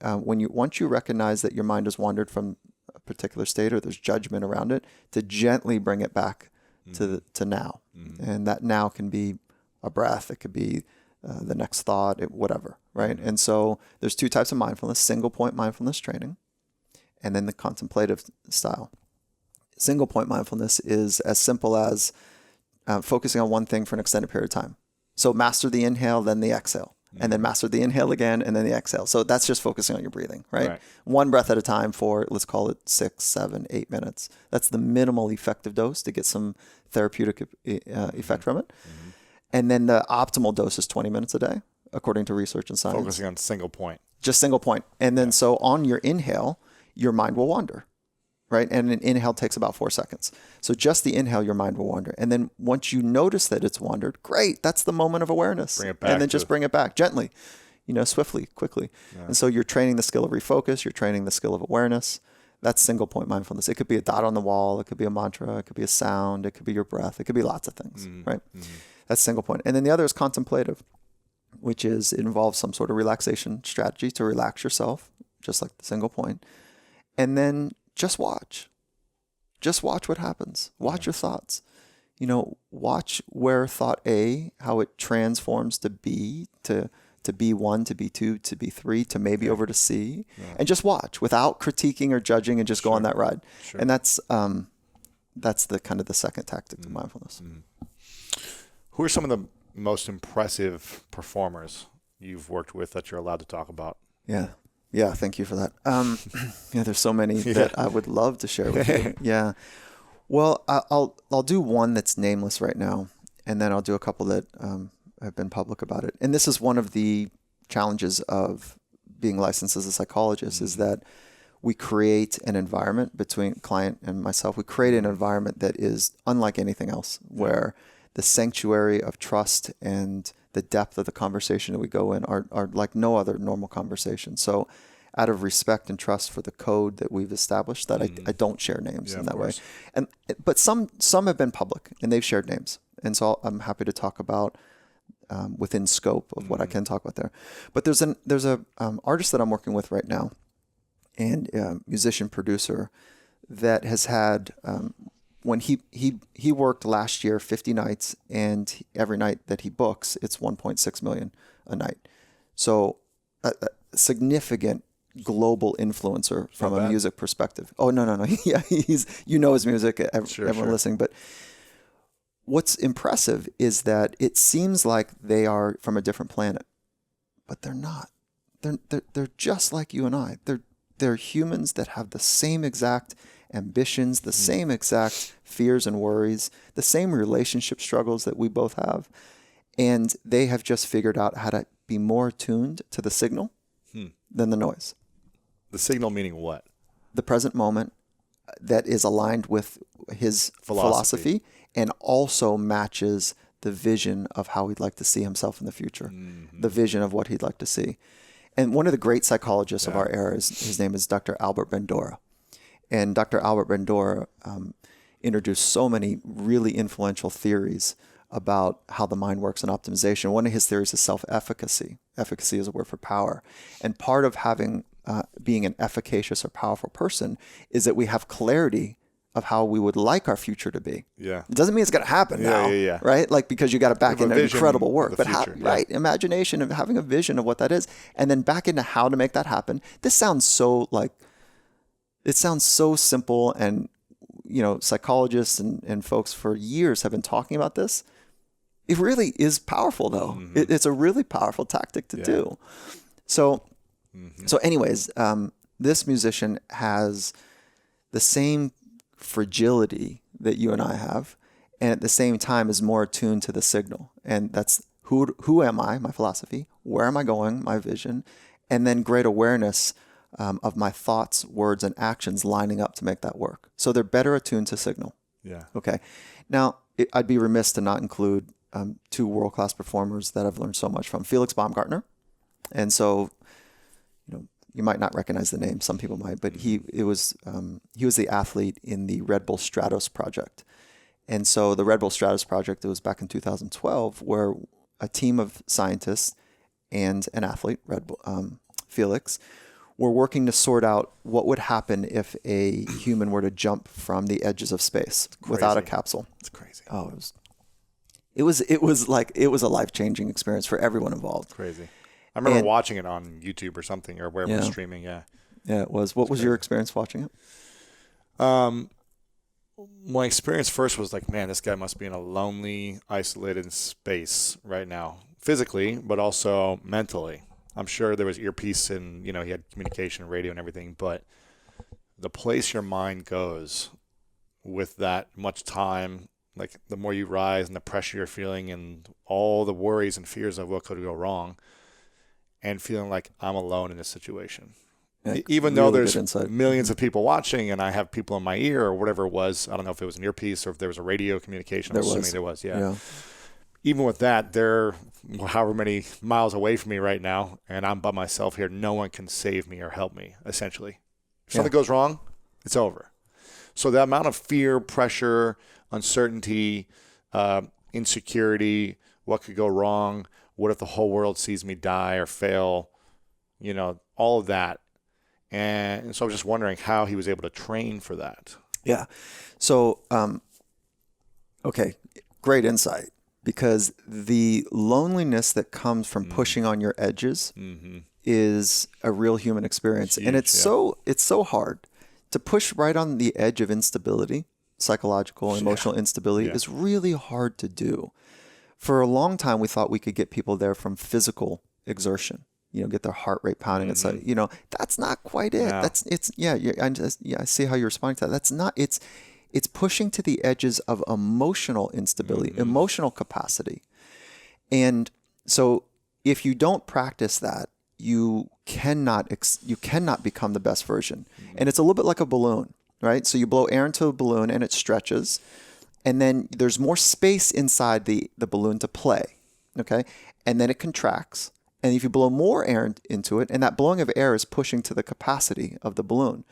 once you recognize that your mind has wandered from a particular state or there's judgment around it, to gently bring it back to now. And that now can be a breath. It could be the next thought, whatever, right? And so there's 2 types of mindfulness: single point mindfulness training, and then the contemplative style. Single point mindfulness is as simple as focusing on one thing for an extended period of time. So master the inhale, then the exhale, and then master the inhale again, and then the exhale. So that's just focusing on your breathing, right? One breath at a time for, let's call it 6, 7, 8 minutes. That's the minimal effective dose to get some therapeutic effect from it. And then the optimal dose is 20 minutes a day, according to research and science. Focusing on single point. Just single point. And then so on your inhale, your mind will wander, right? And an inhale takes about 4 seconds. So just the inhale, your mind will wander. And then once you notice that it's wandered, great, that's the moment of awareness. Bring it back. And then just bring it back gently. swiftly, quickly. Yeah. And so you're training the skill of refocus. You're training the skill of awareness. That's single point mindfulness. It could be a dot on the wall. It could be a mantra. It could be a sound. It could be your breath. It could be lots of things, right? That's single point. And then the other is contemplative, which is it involves some sort of relaxation strategy to relax yourself, just like the single point. And then just watch. Just watch what happens. Watch your thoughts. Watch where thought A, how it transforms to B, to B1, to B2, to B3, to maybe over to C, and just watch without critiquing or judging and just go on that ride. Sure. And that's the kind of the second tactic to mindfulness. Who are some of the most impressive performers you've worked with that you're allowed to talk about? Yeah, thank you for that. There's so many that I would love to share with you. Yeah. Well, I'll do one that's nameless right now, and then I'll do a couple that have been public about it. And this is one of the challenges of being licensed as a psychologist is that we create an environment between client and myself. We create an environment that is unlike anything else, where the sanctuary of trust and the depth of the conversation that we go in are like no other normal conversation. So out of respect and trust for the code that we've established, that I don't share names in that way. But some have been public and they've shared names. And so I'm happy to talk about within scope of what I can talk about there. But there's a artist that I'm working with right now, and musician producer that has had when he worked last year 50 nights, and every night that he books, it's 1.6 million a night. So a significant global influencer from a music perspective. Oh, no. Yeah, he's his music, everyone listening. But what's impressive is that it seems like they are from a different planet, but they're not. They're just like you and I. They're humans that have the same exact ambitions, the same exact fears and worries, the same relationship struggles that we both have. And they have just figured out how to be more attuned to the signal than the noise. The signal meaning what? The present moment that is aligned with his philosophy and also matches the vision of how he'd like to see himself in the future, the vision of what he'd like to see. And one of the great psychologists of our era, his name is Dr. Albert Bandura. And Dr. Albert Bandura introduced so many really influential theories about how the mind works in optimization. One of his theories is self-efficacy. Efficacy is a word for power. And part of having being an efficacious or powerful person is that we have clarity of how we would like our future to be. Yeah. It doesn't mean it's going to happen now, right? Like, because you got to back into incredible work. But right, imagination of having a vision of what that is, and then back into how to make that happen. This sounds so it sounds so simple, and psychologists and folks for years have been talking about this. It really is powerful, though. It's a really powerful tactic to do. So anyways, this musician has the same fragility that you and I have, and at the same time is more attuned to the signal. And that's who am I, my philosophy, where am I going, my vision, and then great awareness of my thoughts, words, and actions lining up to make that work. So they're better attuned to signal. Yeah. Okay. Now, I'd be remiss to not include two world-class performers that I've learned so much from. Felix Baumgartner. And so, you might not recognize the name. Some people might, but he was the athlete in the Red Bull Stratos project. And so the Red Bull Stratos project, it was back in 2012, where a team of scientists and an athlete, Felix, were working to sort out what would happen if a human were to jump from the edges of space without a capsule. It's crazy. Oh, it was a life-changing experience for everyone involved. Crazy. I remember watching it on YouTube or something, or wherever it was streaming. Yeah, it was. What was your experience watching it? My experience first was like, man, this guy must be in a lonely, isolated space right now, physically, but also mentally. I'm sure there was earpiece and, he had communication, radio and everything, but the place your mind goes with that much time, like the more you rise and the pressure you're feeling and all the worries and fears of what could go wrong, and feeling like I'm alone in this situation. Yeah, even though there's millions of people watching and I have people in my ear or whatever it was. I don't know if it was an earpiece or if there was a radio communication. I'm assuming there was, yeah. even with that, they're however many miles away from me right now, and I'm by myself here. No one can save me or help me, essentially. If something goes wrong, it's over. So the amount of fear, pressure, uncertainty, insecurity, what could go wrong, what if the whole world sees me die or fail, all of that. And so I was just wondering how he was able to train for that. Yeah. So, okay, great insight, because the loneliness that comes from pushing on your edges is a real human experience. Huge, and it's so hard to push right on the edge of instability. Psychological, emotional instability is really hard to do. For a long time, we thought we could get people there from physical exertion, get their heart rate pounding. It's like, that's not quite it. No. I see how you're responding to that. That's not, it's pushing to the edges of emotional instability, emotional capacity. And so if you don't practice that, you cannot become the best version. And it's a little bit like a balloon, right? So you blow air into a balloon and it stretches, and then there's more space inside the balloon to play, okay? And then it contracts. And if you blow more air into it, and that blowing of air is pushing to the capacity of the balloon.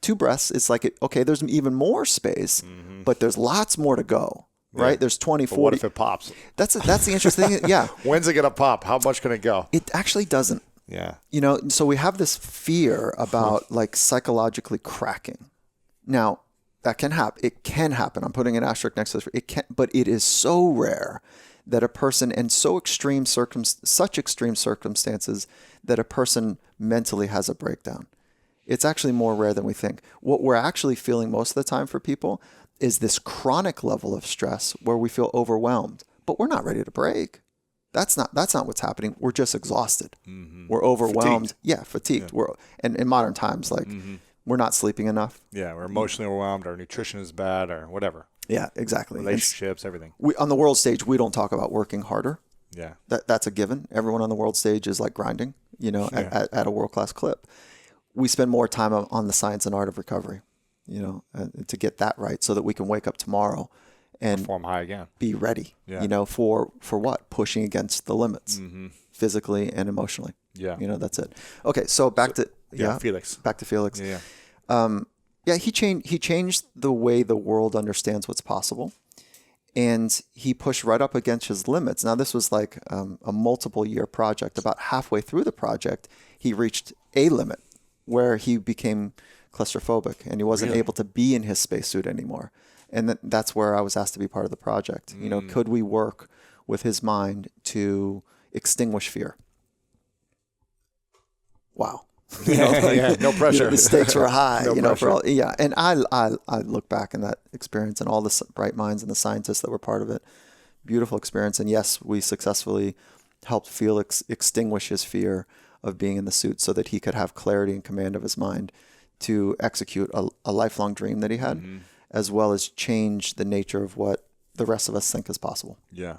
2 breaths, it's like, there's even more space, but there's lots more to go, right? There's 20, 40. But what if it pops? That's the interesting thing. Yeah. When's it going to pop? How much can it go? It actually doesn't. Yeah. So we have this fear about like psychologically cracking. Now, that can happen. It can happen. I'm putting an asterisk next to this. It can, but it is so rare that a person, and such extreme circumstances that a person mentally has a breakdown. It's actually more rare than we think. What we're actually feeling most of the time for people is this chronic level of stress where we feel overwhelmed, but we're not ready to break. That's not what's happening. We're just exhausted. We're overwhelmed. Fatigued. Yeah. And in modern times, like we're not sleeping enough. Yeah, we're emotionally overwhelmed. Our nutrition is bad, or whatever. Yeah, exactly. Relationships, everything. On the world stage, we don't talk about working harder. Yeah, that's a given. Everyone on the world stage is like grinding, at a world-class clip. We spend more time on the science and art of recovery, to get that right, so that we can wake up tomorrow and perform high again, be ready, for what? Pushing against the limits, physically and emotionally. Yeah. That's it. Okay. So back to Felix. Back to Felix. Yeah. He changed the way the world understands what's possible, and he pushed right up against his limits. Now, this was like a multiple year project. About halfway through the project, he reached a limit where he became claustrophobic and he wasn't able to be in his spacesuit anymore. And that's where I was asked to be part of the project. Could we work with his mind to extinguish fear? Wow. No pressure. The stakes were high. No pressure. And I look back in that experience and all the bright minds and the scientists that were part of it. Beautiful experience. And yes, we successfully helped Felix extinguish his fear of being in the suit so that he could have clarity and command of his mind to execute a lifelong dream that he had, as well as change the nature of what the rest of us think is possible. Yeah.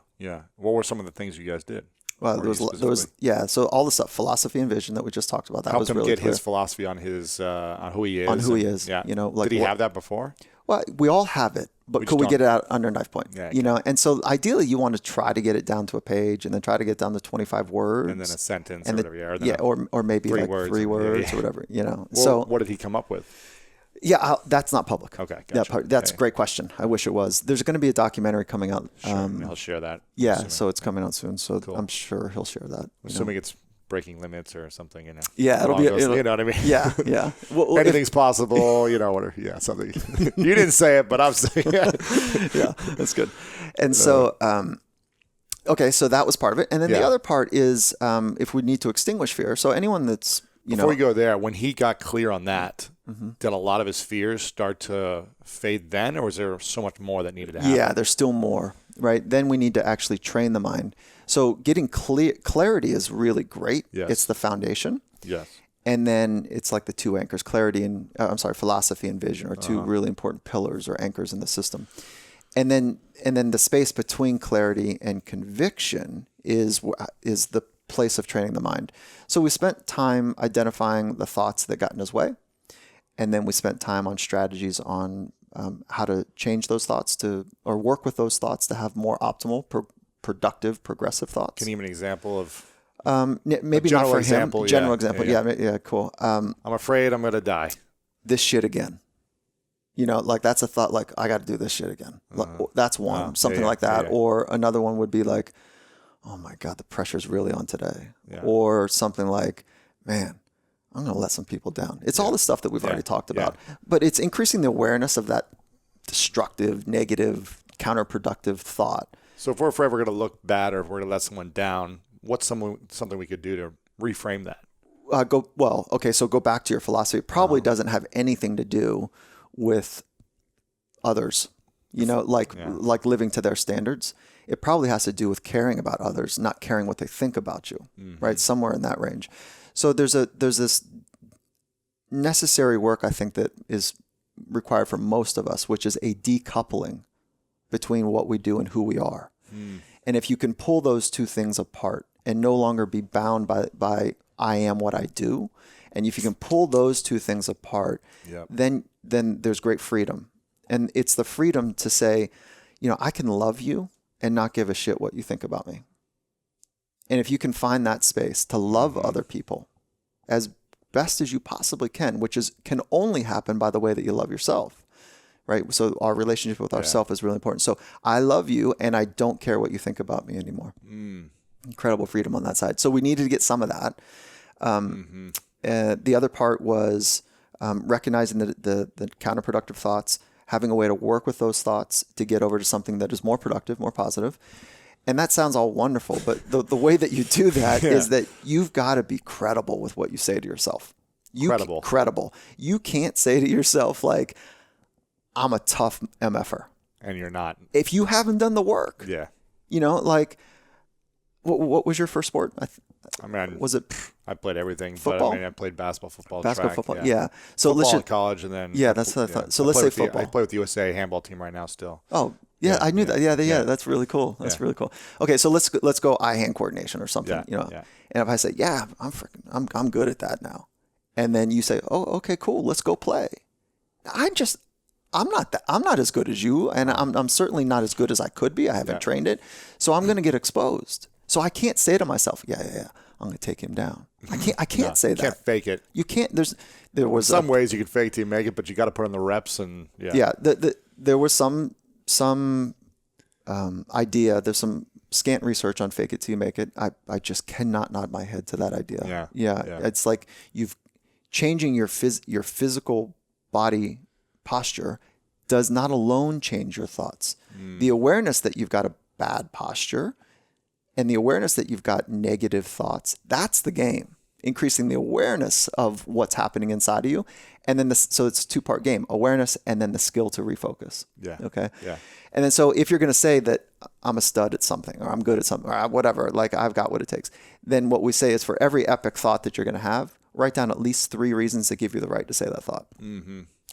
What were some of the things you guys did? Well, there was so all the stuff, philosophy and vision that we just talked about, that helped was him really get clear. his philosophy on his on who he is. On who he is. Yeah. Did he have that before? Well, we all have it, but could we get it out under knife point? Yeah, and so ideally you want to try to get it down to a page and then try to get down to 25 words. And then a sentence or whatever. Or maybe like 3 words or whatever, So what did he come up with? Yeah, that's not public. Okay, gotcha. That's a great question. I wish it was. There's going to be a documentary coming out. Sure, he'll share that. Yeah, so it's coming out soon. So cool. I'm sure he'll share that. Assuming it's breaking limits or something, Yeah, you know what I mean? Yeah. Well, anything's possible, whatever. Yeah, something. You didn't say it, but I'm saying it. Yeah, that's good. And so, okay, so that was part of it. And then the other part is if we need to extinguish fear. So anyone that's, Before we go there, when he got clear on that, did a lot of his fears start to fade then, or was there so much more that needed to happen? Yeah, there's still more, right? Then we need to actually train the mind. So getting clarity is really great. Yes. It's the foundation. Yes. And then it's like the 2 anchors, philosophy and vision are 2 really important pillars or anchors in the system. And then the space between clarity and conviction is the place of training the mind. So we spent time identifying the thoughts that got in his way. And then we spent time on strategies on how to change those thoughts or work with those thoughts to have more optimal productive, progressive thoughts. Can you give me an example of maybe not for example, him. General example. Yeah, cool. I'm afraid I'm going to die. This shit again. You know, like that's a thought, like I got to do this shit again. That's one, something like that. Or another one would be like, oh my God, the pressure's really on today. Yeah. Or something like, man, I'm going to let some people down. It's all the stuff that we've already talked about, but it's increasing the awareness of that destructive, negative, counterproductive thought. So if we're forever going to look bad, or if we're going to let someone down, what's something we could do to reframe that? So go back to your philosophy. It probably doesn't have anything to do with others, you know, like living to their standards. It probably has to do with caring about others, not caring what they think about you, right? Somewhere in that range. So there's this necessary work, I think, that is required for most of us, which is a decoupling between what we do and who we are. And if you can pull those two things apart and no longer be bound by I am what I do, and if you can pull those two things apart, then there's great freedom. And it's the freedom to say, you know, I can love you and not give a shit what you think about me. And if you can find that space to love other people as best as you possibly can, which can only happen by the way that you love yourself, right? So our relationship with ourselves is really important. So I love you and I don't care what you think about me anymore. Incredible freedom on that side. So we needed to get some of that. The other part was recognizing the counterproductive thoughts, having a way to work with those thoughts to get over to something that is more productive, more positive. And that sounds all wonderful, but the way that you do that is that you've got to be credible with what you say to yourself. Credible. You can't say to yourself, like, I'm a tough MFer. And you're not. If you haven't done the work. Yeah. You know, like, what was your first sport? Was it? I played everything. Football? But I played basketball, football, track. Football. Yeah. So football let's in college, and then that's what I thought. So let's say football. I play with the USA handball team right now still. Oh, yeah, I knew that. Yeah, that's really cool. That's really cool. Okay, so let's go eye-hand coordination or something. You know, and if I say, I'm good at that now, and then you say, oh, okay, cool, let's go play. I'm not as good as you, and I'm certainly not as good as I could be. I haven't trained it, so I'm going to get exposed. So I can't say to myself, I'm going to take him down. I can't say that. You can't fake it. You can't. There was some ways you can fake it to make it, but you got to put in the reps and there was some idea. There's some scant research on fake it till you make it. I just cannot nod my head to that idea. Yeah. It's like you've changing your physical body posture does not alone change your thoughts. The awareness that you've got a bad posture and the awareness that you've got negative thoughts, that's the game. Increasing the awareness of what's happening inside of you. And then so it's a two-part game, awareness and then the skill to refocus. Yeah. Okay. Yeah. And then so if you're going to say that I'm a stud at something or I'm good at something or whatever, like I've got what it takes, then what we say is for every epic thought that you're going to have, write down at least 3 reasons that give you the right to say that thought.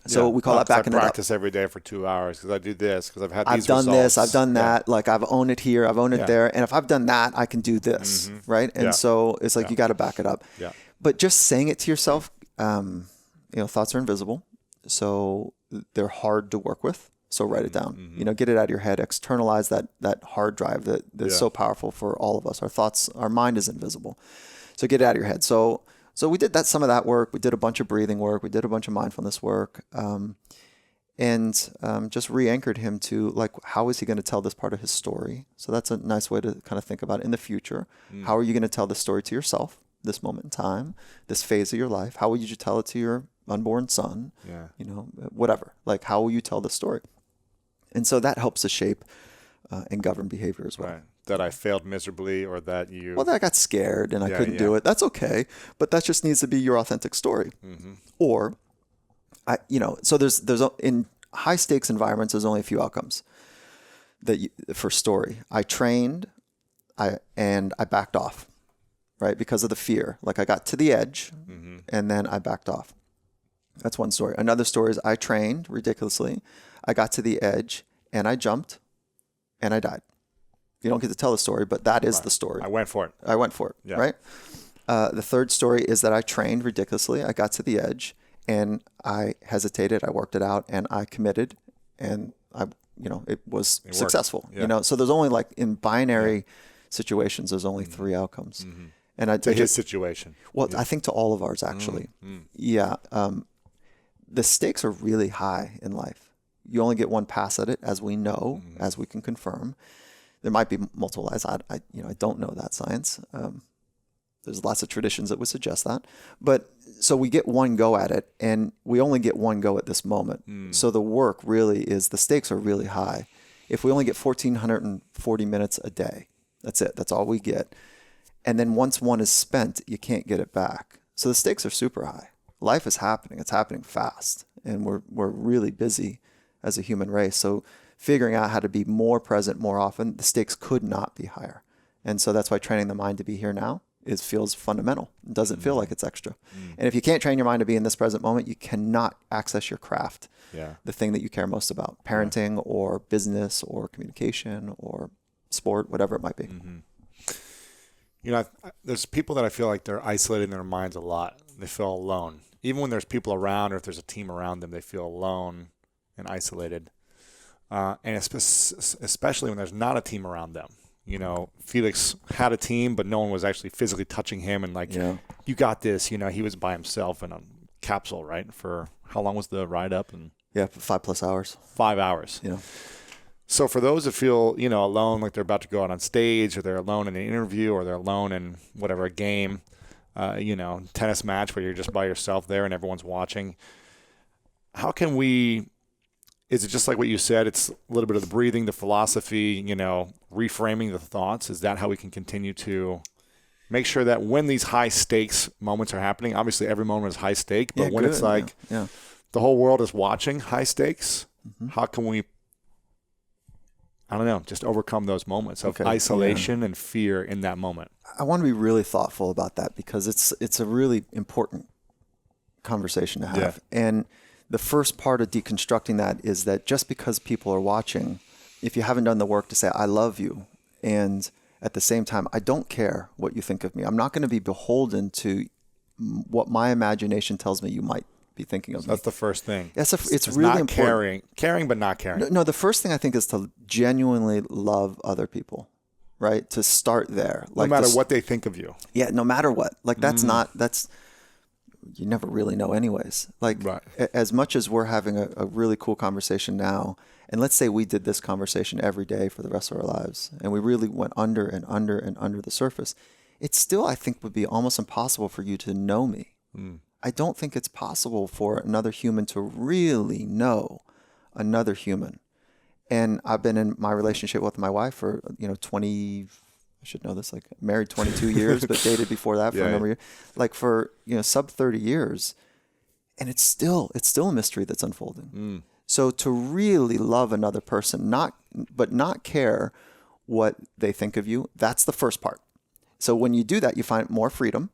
So we call that backing it up. I practice every day for 2 hours because I do this, because I've had these results. I've done this, I've done that. Like I've owned it here, I've owned it there. And if I've done that, I can do this, right? And so it's like you got to back it up. Yeah. But just saying it to yourself, thoughts are invisible. So they're hard to work with. So write it down. Get it out of your head. Externalize that hard drive that's so powerful for all of us. Our thoughts, our mind is invisible. So get it out of your head. So we did some of that work. We did a bunch of breathing work. We did a bunch of mindfulness work, and just re-anchored him to like, how is he going to tell this part of his story? So that's a nice way to kind of think about it in the future. How are you going to tell this story to yourself, this moment in time, this phase of your life? How would you tell it to your unborn son? Whatever. Like, how will you tell the story? And so that helps to shape and govern behavior as well. Right. That I failed miserably, or that you... Well, that I got scared and I couldn't do it. That's okay. But that just needs to be your authentic story. Or, so there's in high stakes environments, there's only a few outcomes for story. I trained, and I backed off, right? Because of the fear. Like I got to the edge and then I backed off. That's one story. Another story is I trained ridiculously. I got to the edge and I jumped and I died. You don't get to tell the story, but that is the story. I went for it. Right? The third story is that I trained ridiculously. I got to the edge and I hesitated. I worked it out and I committed and it was successful. Yeah. So there's only like in binary situations, there's only three outcomes. And to his situation. Well, I think to all of ours actually. Yeah. The stakes are really high in life. You only get one pass at it, as we know, as we can confirm. There might be multiple lives. I don't know that science. There's lots of traditions that would suggest that. But so we get one go at it, and we only get one go at this moment. So the work really is, the stakes are really high. If we only get 1,440 minutes a day, that's it. That's all we get. And then once one is spent, you can't get it back. So the stakes are super high. Life is happening. It's happening fast. And we're really busy as a human race. So figuring out how to be more present more often, the stakes could not be higher. And so that's why training the mind to be here now feels fundamental. It doesn't feel like it's extra. And if you can't train your mind to be in this present moment, you cannot access your craft, the thing that you care most about, parenting or business or communication or sport, whatever it might be. There's people that I feel like they're isolated in their minds a lot. They feel alone. Even when there's people around, or if there's a team around them, they feel alone and isolated. And especially when there's not a team around them. Felix had a team, but no one was actually physically touching him. And you got this. He was by himself in a capsule, right? For how long was the ride up? And 5+ hours. 5 hours. So for those that feel, alone, like they're about to go out on stage, or they're alone in an interview, or they're alone in whatever, a game, tennis match where you're just by yourself there and everyone's watching. How can we, is it just like what you said? It's a little bit of the breathing, the philosophy, reframing the thoughts. Is that how we can continue to make sure that when these high stakes moments are happening, obviously every moment is high stake, but when it's like the whole world is watching high stakes, how can we, just overcome those moments of isolation and fear in that moment? I want to be really thoughtful about that, because it's a really important conversation to have. And the first part of deconstructing that is that just because people are watching, if you haven't done the work to say, I love you, and at the same time, I don't care what you think of me. I'm not going to be beholden to what my imagination tells me you might be thinking of me. That's the first thing. It's really not important. Caring, but not caring. No, the first thing I think is to genuinely love other people, right? To start there. No matter what they think of you. Yeah, no matter what. Like that's you never really know anyways. Like as much as we're having a really cool conversation now, and let's say we did this conversation every day for the rest of our lives, and we really went under and under and under the surface, it still, I think, would be almost impossible for you to know me. I don't think it's possible for another human to really know another human. And I've been in my relationship with my wife for 20, I should know this, like married 22 years, but dated before that for a number of years, like for sub 30 years, and it's still a mystery that's unfolding. So to really love another person, not care what they think of you, that's the first part. So when you do that, you find more freedom,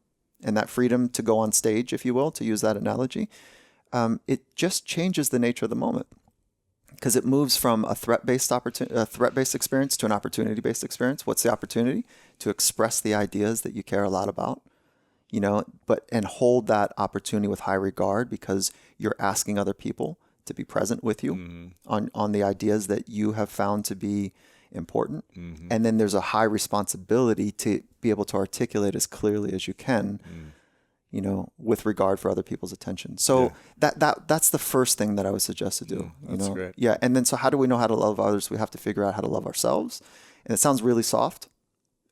and that freedom to go on stage, if you will, to use that analogy, it just changes the nature of the moment. Because it moves from a threat-based experience to an opportunity-based experience. What's the opportunity? To express the ideas that you care a lot about, and hold that opportunity with high regard, because you're asking other people to be present with you on the ideas that you have found to be important. And then there's a high responsibility to be able to articulate as clearly as you can, with regard for other people's attention. So that's the first thing that I would suggest to do. That's great. Yeah. And then, so how do we know how to love others? We have to figure out how to love ourselves. And it sounds really soft.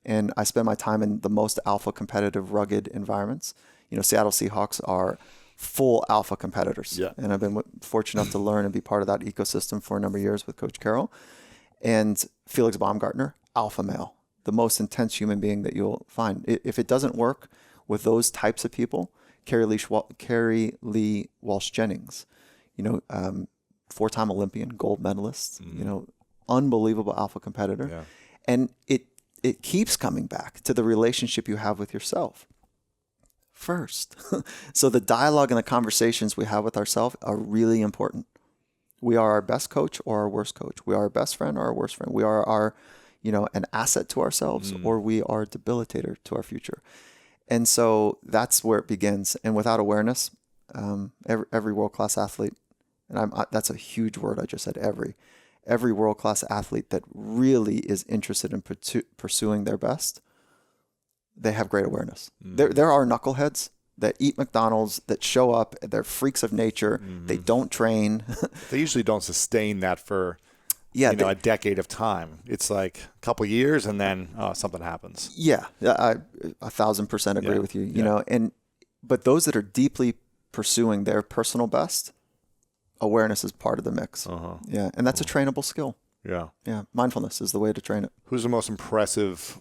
And I spend my time in the most alpha competitive, rugged environments. Seattle Seahawks are full alpha competitors. Yeah. And I've been fortunate enough to learn and be part of that ecosystem for a number of years with Coach Carroll. And Felix Baumgartner, alpha male, the most intense human being that you'll find. If it doesn't work with those types of people, Carrie Lee Walsh-Jennings, 4-time Olympian, gold medalist, unbelievable alpha competitor. Yeah. And it keeps coming back to the relationship you have with yourself first. So the dialogue and the conversations we have with ourselves are really important. We are our best coach or our worst coach. We are our best friend or our worst friend. We are our, an asset to ourselves, or we are a debilitator to our future. And so that's where it begins. And without awareness, every world-class athlete, and that's a huge word I just said, every world-class athlete that really is interested in pursuing their best, they have great awareness. There are knuckleheads that eat McDonald's, that show up, they're freaks of nature, they don't train. They usually don't sustain that for a decade of time. It's like a couple years and then something happens. Yeah, I 1,000% agree with you. You know, but those that are deeply pursuing their personal best, awareness is part of the mix. Yeah, and that's a trainable skill. Yeah, mindfulness is the way to train it. Who's the most impressive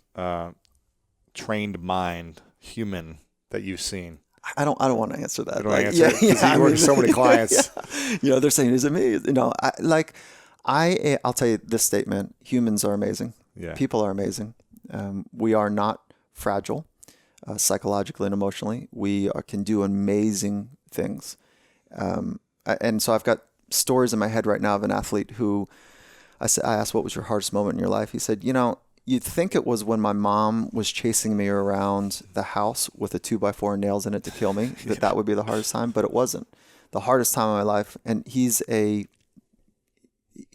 trained mind human that you've seen? I don't want to answer that. You don't answer it because you work with so many clients. You know, they're saying, "Is it me?" You know, I'll tell you this statement: humans are amazing. Yeah. People are amazing. We are not fragile, psychologically and emotionally. We can do amazing things. And so I've got stories in my head right now of an athlete who I asked, "What was your hardest moment in your life?" He said, "You know, you'd think it was when my mom was chasing me around the house with a 2x4 and nails in it to kill me, that would be the hardest time, but it wasn't. The hardest time of my life," and he's an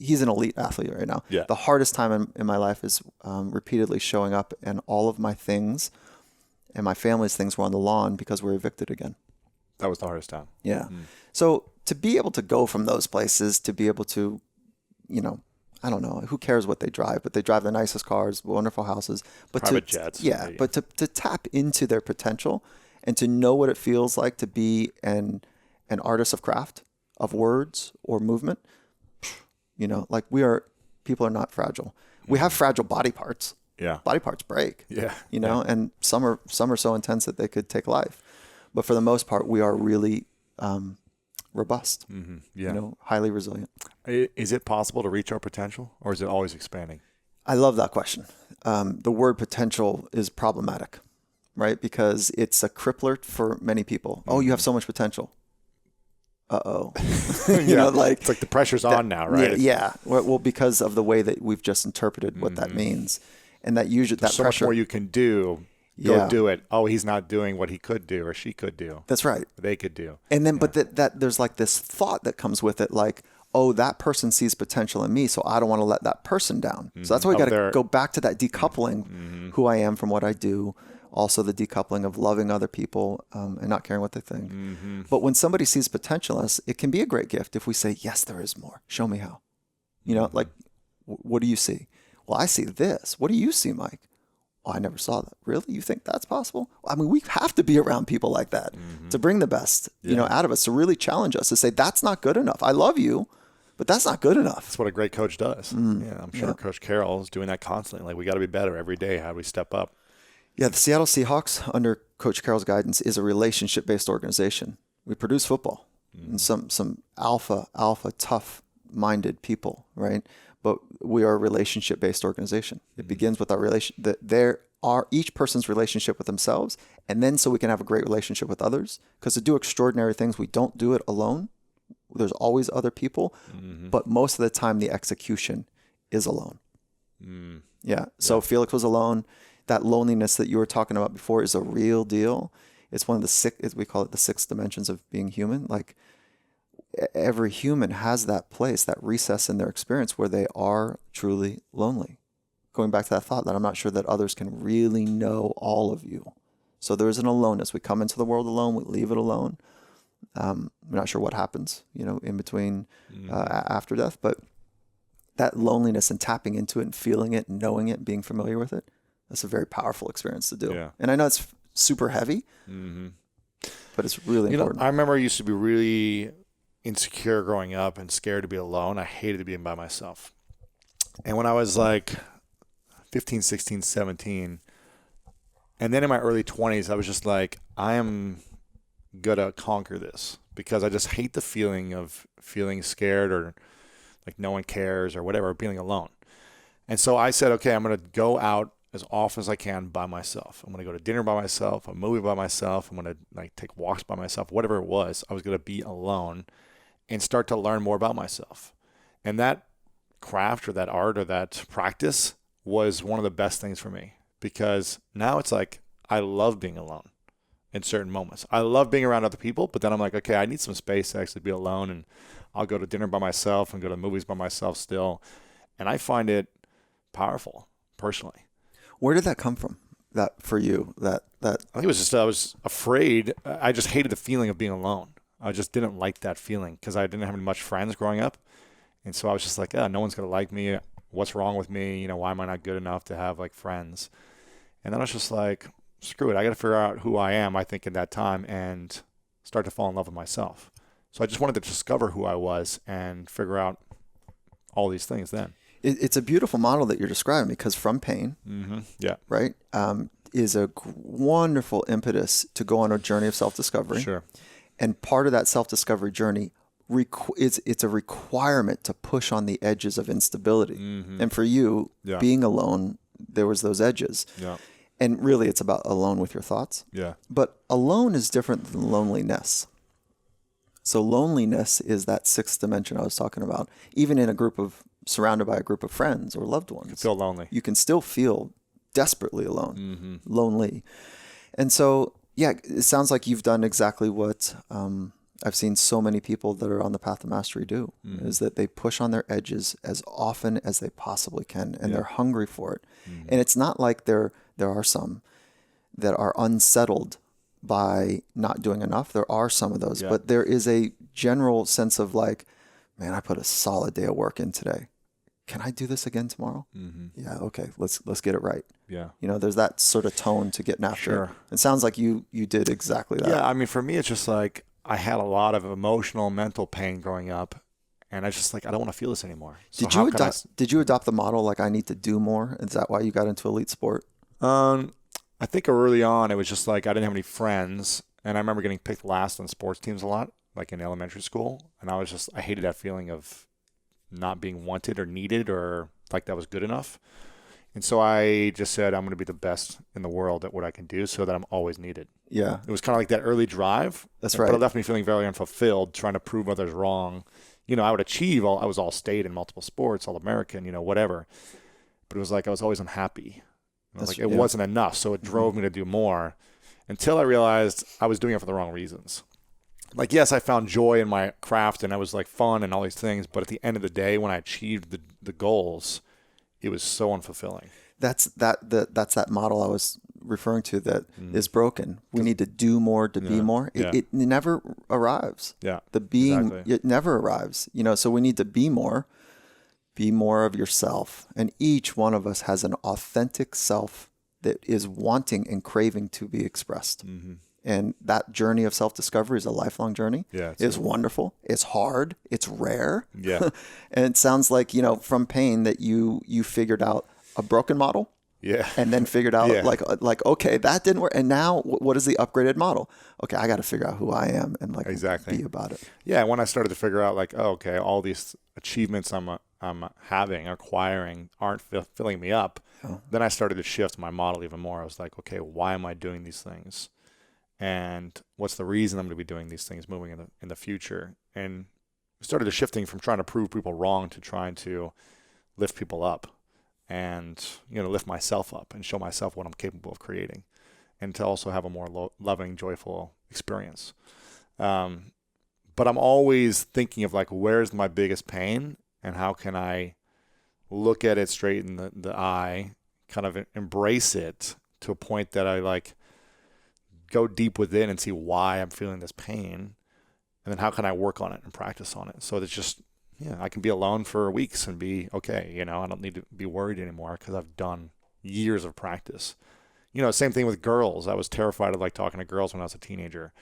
elite athlete right now. Yeah. The hardest time in my life is repeatedly showing up and all of my things and my family's things were on the lawn because we were evicted again. That was the hardest time. Yeah. So to be able to go from those places, to be able to, you know, I don't know, who cares what they drive, but they drive the nicest cars, wonderful houses. But private jets. Yeah, but to tap into their potential and to know what it feels like to be an artist of craft, of words or movement, you know, like people are not fragile. We have fragile body parts. Yeah. Body parts break. Yeah. You know, and some are so intense that they could take life. But for the most part, we are really robust, Yeah. you know, highly resilient. Is it possible to reach our potential, or is it always expanding? I love that question. The word potential is problematic, right? Because it's a crippler for many people. Oh, you have so much potential. Uh-oh. You know, like it's like the pressure's on now, right? Yeah. Well, because of the way that we've just interpreted what that means. And that usually that so pressure, much more you can do. Go do it. Oh, he's not doing what he could do or she could do. That's right. They could do. And then, but that there's like this thought that comes with it, like, oh, that person sees potential in me, so I don't want to let that person down. So that's why we got to go back to that decoupling who I am from what I do. Also the decoupling of loving other people and not caring what they think. But when somebody sees potential in us, it can be a great gift if we say, yes, there is more. Show me how. You know, like, what do you see? Well, I see this. What do you see, Mike? Oh, I never saw that. Really? You think that's possible? I mean, we have to be around people like that to bring the best, you know, out of us, to really challenge us, to say, that's not good enough. I love you, but that's not good enough. That's what a great coach does. Yeah, I'm sure Coach Carroll is doing that constantly. Like, we got to be better every day. How do we step up? Yeah, the Seattle Seahawks, under Coach Carroll's guidance, is a relationship-based organization. We produce football and some alpha, tough-minded people, right? But we are a relationship-based organization. It begins with our each person's relationship with themselves, and then so we can have a great relationship with others. Because to do extraordinary things, we don't do it alone. There's always other people, but most of the time the execution is alone. Yeah. So Felix was alone. That loneliness that you were talking about before is a real deal. It's one of the we call it the 6 dimensions of being human. Like, every human has that place, that recess in their experience where they are truly lonely. Going back to that thought that I'm not sure that others can really know all of you. So there's an aloneness. We come into the world alone, we leave it alone. I'm not sure what happens, you know, in between after death, but that loneliness and tapping into it and feeling it and knowing it and being familiar with it, that's a very powerful experience to do. Yeah. And I know it's super heavy, but it's really important. I remember I used to be really insecure growing up and scared to be alone. I hated being by myself. And when I was like 15, 16, 17, and then in my early 20s, I was just like, I am going to conquer this, because I just hate the feeling of feeling scared or like no one cares or whatever, being alone. And so I said, okay, I'm going to go out as often as I can by myself. I'm going to go to dinner by myself, a movie by myself. I'm going to like take walks by myself, whatever it was. I was going to be alone and start to learn more about myself. And that craft or that art or that practice was one of the best things for me, because now it's like I love being alone in certain moments. I love being around other people, but then I'm like, okay, I need some space to actually be alone, and I'll go to dinner by myself and go to movies by myself still. And I find it powerful personally. Where did that come from? That for you, that I think it was just, I was afraid. I just hated the feeling of being alone. I just didn't like that feeling because I didn't have much friends growing up. And so I was just like, no one's going to like me. What's wrong with me? You know, why am I not good enough to have like friends? And then I was just like, screw it. I got to figure out who I am, I think, in that time and start to fall in love with myself. So I just wanted to discover who I was and figure out all these things then. It's a beautiful model that you're describing because from pain, right, is a wonderful impetus to go on a journey of self-discovery. Sure. And part of that self-discovery journey, it's a requirement to push on the edges of instability. And for you, being alone, there was those edges. Yeah. And really, it's about alone with your thoughts. Yeah. But alone is different than loneliness. So loneliness is that sixth dimension I was talking about. Even in a group of surrounded by a group of friends or loved ones, You feel lonely. you can still feel desperately alone, lonely. And so, yeah, it sounds like you've done exactly what I've seen so many people that are on the path of mastery do, is that they push on their edges as often as they possibly can, and they're hungry for it. And it's not like there are some that are unsettled by not doing enough. There are some of those, but there is a general sense of like, man, I put a solid day of work in today. Can I do this again tomorrow? Yeah, okay, let's get it right. Yeah. You know, there's that sort of tone to getting after Sure. it. It sounds like you did exactly that. Yeah, I mean, for me, it's just like I had a lot of emotional, mental pain growing up, and I was just like, I don't want to feel this anymore. So Did you adopt the model like I need to do more? Is that why you got into elite sport? I think early on, it was just like I didn't have any friends, and I remember getting picked last on sports teams a lot, like in elementary school, and I hated that feeling of not being wanted or needed or like that was good enough. And so I just said, I'm going to be the best in the world at what I can do so that I'm always needed. Yeah. It was kind of like that early drive. That's right. But it left me feeling very unfulfilled, trying to prove others wrong. You know, I would achieve, I was all state in multiple sports, all American, you know, whatever. But it was like I was always unhappy. It wasn't enough. So it drove me to do more until I realized I was doing it for the wrong reasons. Like, yes, I found joy in my craft and I was like fun and all these things. But at the end of the day, when I achieved the goals, it was so unfulfilling. That's that model I was referring to that is broken. We need to do more to be more. It never arrives. Yeah. The being, exactly. it never arrives. You know, so we need to be more of yourself. And each one of us has an authentic self that is wanting and craving to be expressed. And that journey of self-discovery is a lifelong journey. Yeah, it's wonderful. It's hard. It's rare. Yeah. And it sounds like, you know, from pain that you figured out a broken model. Yeah. And then figured out like, okay, that didn't work. And now what is the upgraded model? Okay, I got to figure out who I am and like be about it. Yeah. When I started to figure out like, oh, okay, all these achievements I'm acquiring aren't filling me up. Then I started to shift my model even more. I was like, okay, why am I doing these things? And what's the reason I'm going to be doing these things moving in the future? And started shifting from trying to prove people wrong to trying to lift people up and, you know, lift myself up and show myself what I'm capable of creating and to also have a more loving, joyful experience. But I'm always thinking of like, where's my biggest pain and how can I look at it straight in the eye, kind of embrace it to a point that I like go deep within and see why I'm feeling this pain. And then how can I work on it and practice on it? So it's just, I can be alone for weeks and be okay. You know, I don't need to be worried anymore because I've done years of practice. You know, same thing with girls. I was terrified of like talking to girls when I was a teenager.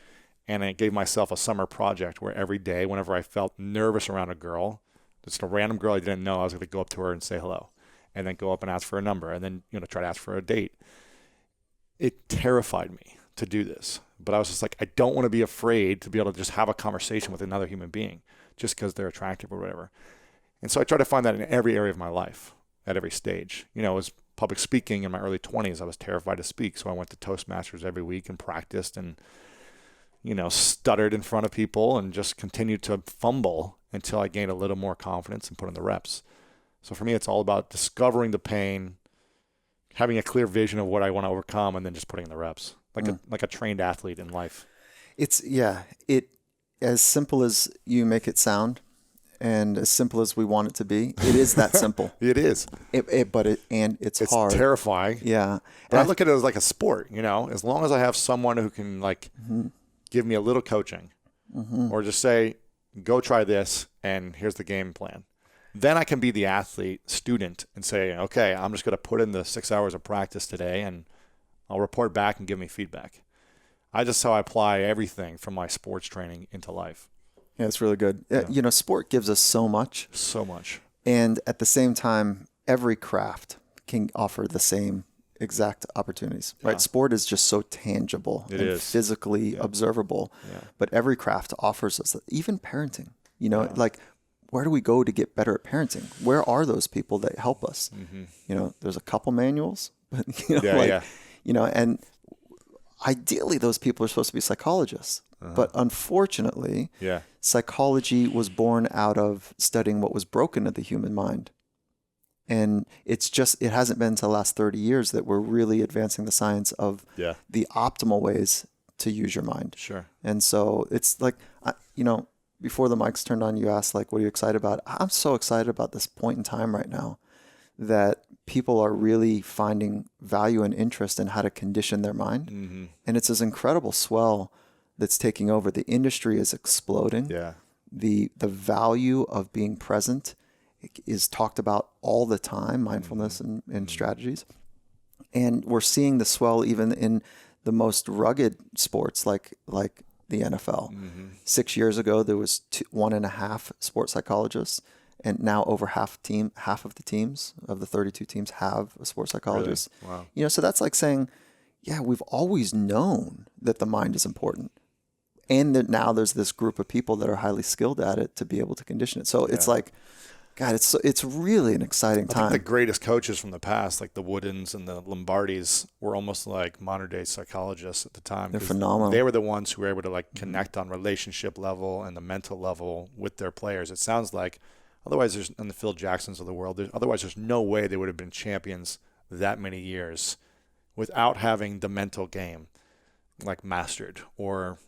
And I gave myself a summer project where every day, whenever I felt nervous around a girl, just a random girl I didn't know, I was going to go up to her and say hello and then go up and ask for a number and then, you know, try to ask for a date. It terrified me to do this. But I was just like, I don't want to be afraid to be able to just have a conversation with another human being just because they're attractive or whatever. And so I try to find that in every area of my life at every stage. You know, it was public speaking in my early 20s. I was terrified to speak. So I went to Toastmasters every week and practiced and, you know, stuttered in front of people and just continued to fumble until I gained a little more confidence and put in the reps. So for me, it's all about discovering the pain, having a clear vision of what I want to overcome, and then just putting in the reps. Like a trained athlete in life. It's as simple as you make it sound. And as simple as we want it to be, it is that simple. It is. It's hard. It's terrifying. Yeah. But I look at it as like a sport, as long as I have someone who can give me a little coaching or just say, go try this and here's the game plan. Then I can be the athlete student and say, okay, I'm just going to put in the 6 hours of practice today and I'll report back and give me feedback. That's how I apply everything from my sports training into life. Yeah, it's really good. Yeah. Sport gives us so much. So much. And at the same time, every craft can offer the same exact opportunities, right? Sport is just so tangible and physically observable. Yeah. But every craft offers us, even parenting, like where do we go to get better at parenting? Where are those people that help us? Mm-hmm. There's a couple manuals, but and ideally those people are supposed to be psychologists. But unfortunately, psychology was born out of studying what was broken of the human mind. And it hasn't been until the last 30 years that we're really advancing the science of the optimal ways to use your mind. Sure. And so it's like, before the mics turned on, you asked, like, what are you excited about? I'm so excited about this point in time right now that people are really finding value and interest in how to condition their mind. Mm-hmm. And it's this incredible swell that's taking over. The industry is exploding. Yeah. The value of being present is talked about all the time, mindfulness and strategies. And we're seeing the swell even in the most rugged sports like the NFL. Mm-hmm. 6 years ago, there was 1.5 sports psychologists. And now over half of the teams of the 32 teams have a sports psychologist. Really? Wow. So that's like saying, yeah, we've always known that the mind is important. And that now there's this group of people that are highly skilled at it to be able to condition it. So it's like, God, it's really an exciting time. I think the greatest coaches from the past, like the Woodens and the Lombardis, were almost like modern day psychologists at the time. They're phenomenal. They were the ones who were able to connect on relationship level and the mental level with their players. It sounds like, otherwise there's, and the Phil Jacksons of the world, otherwise there's no way they would have been champions that many years without having the mental game mastered or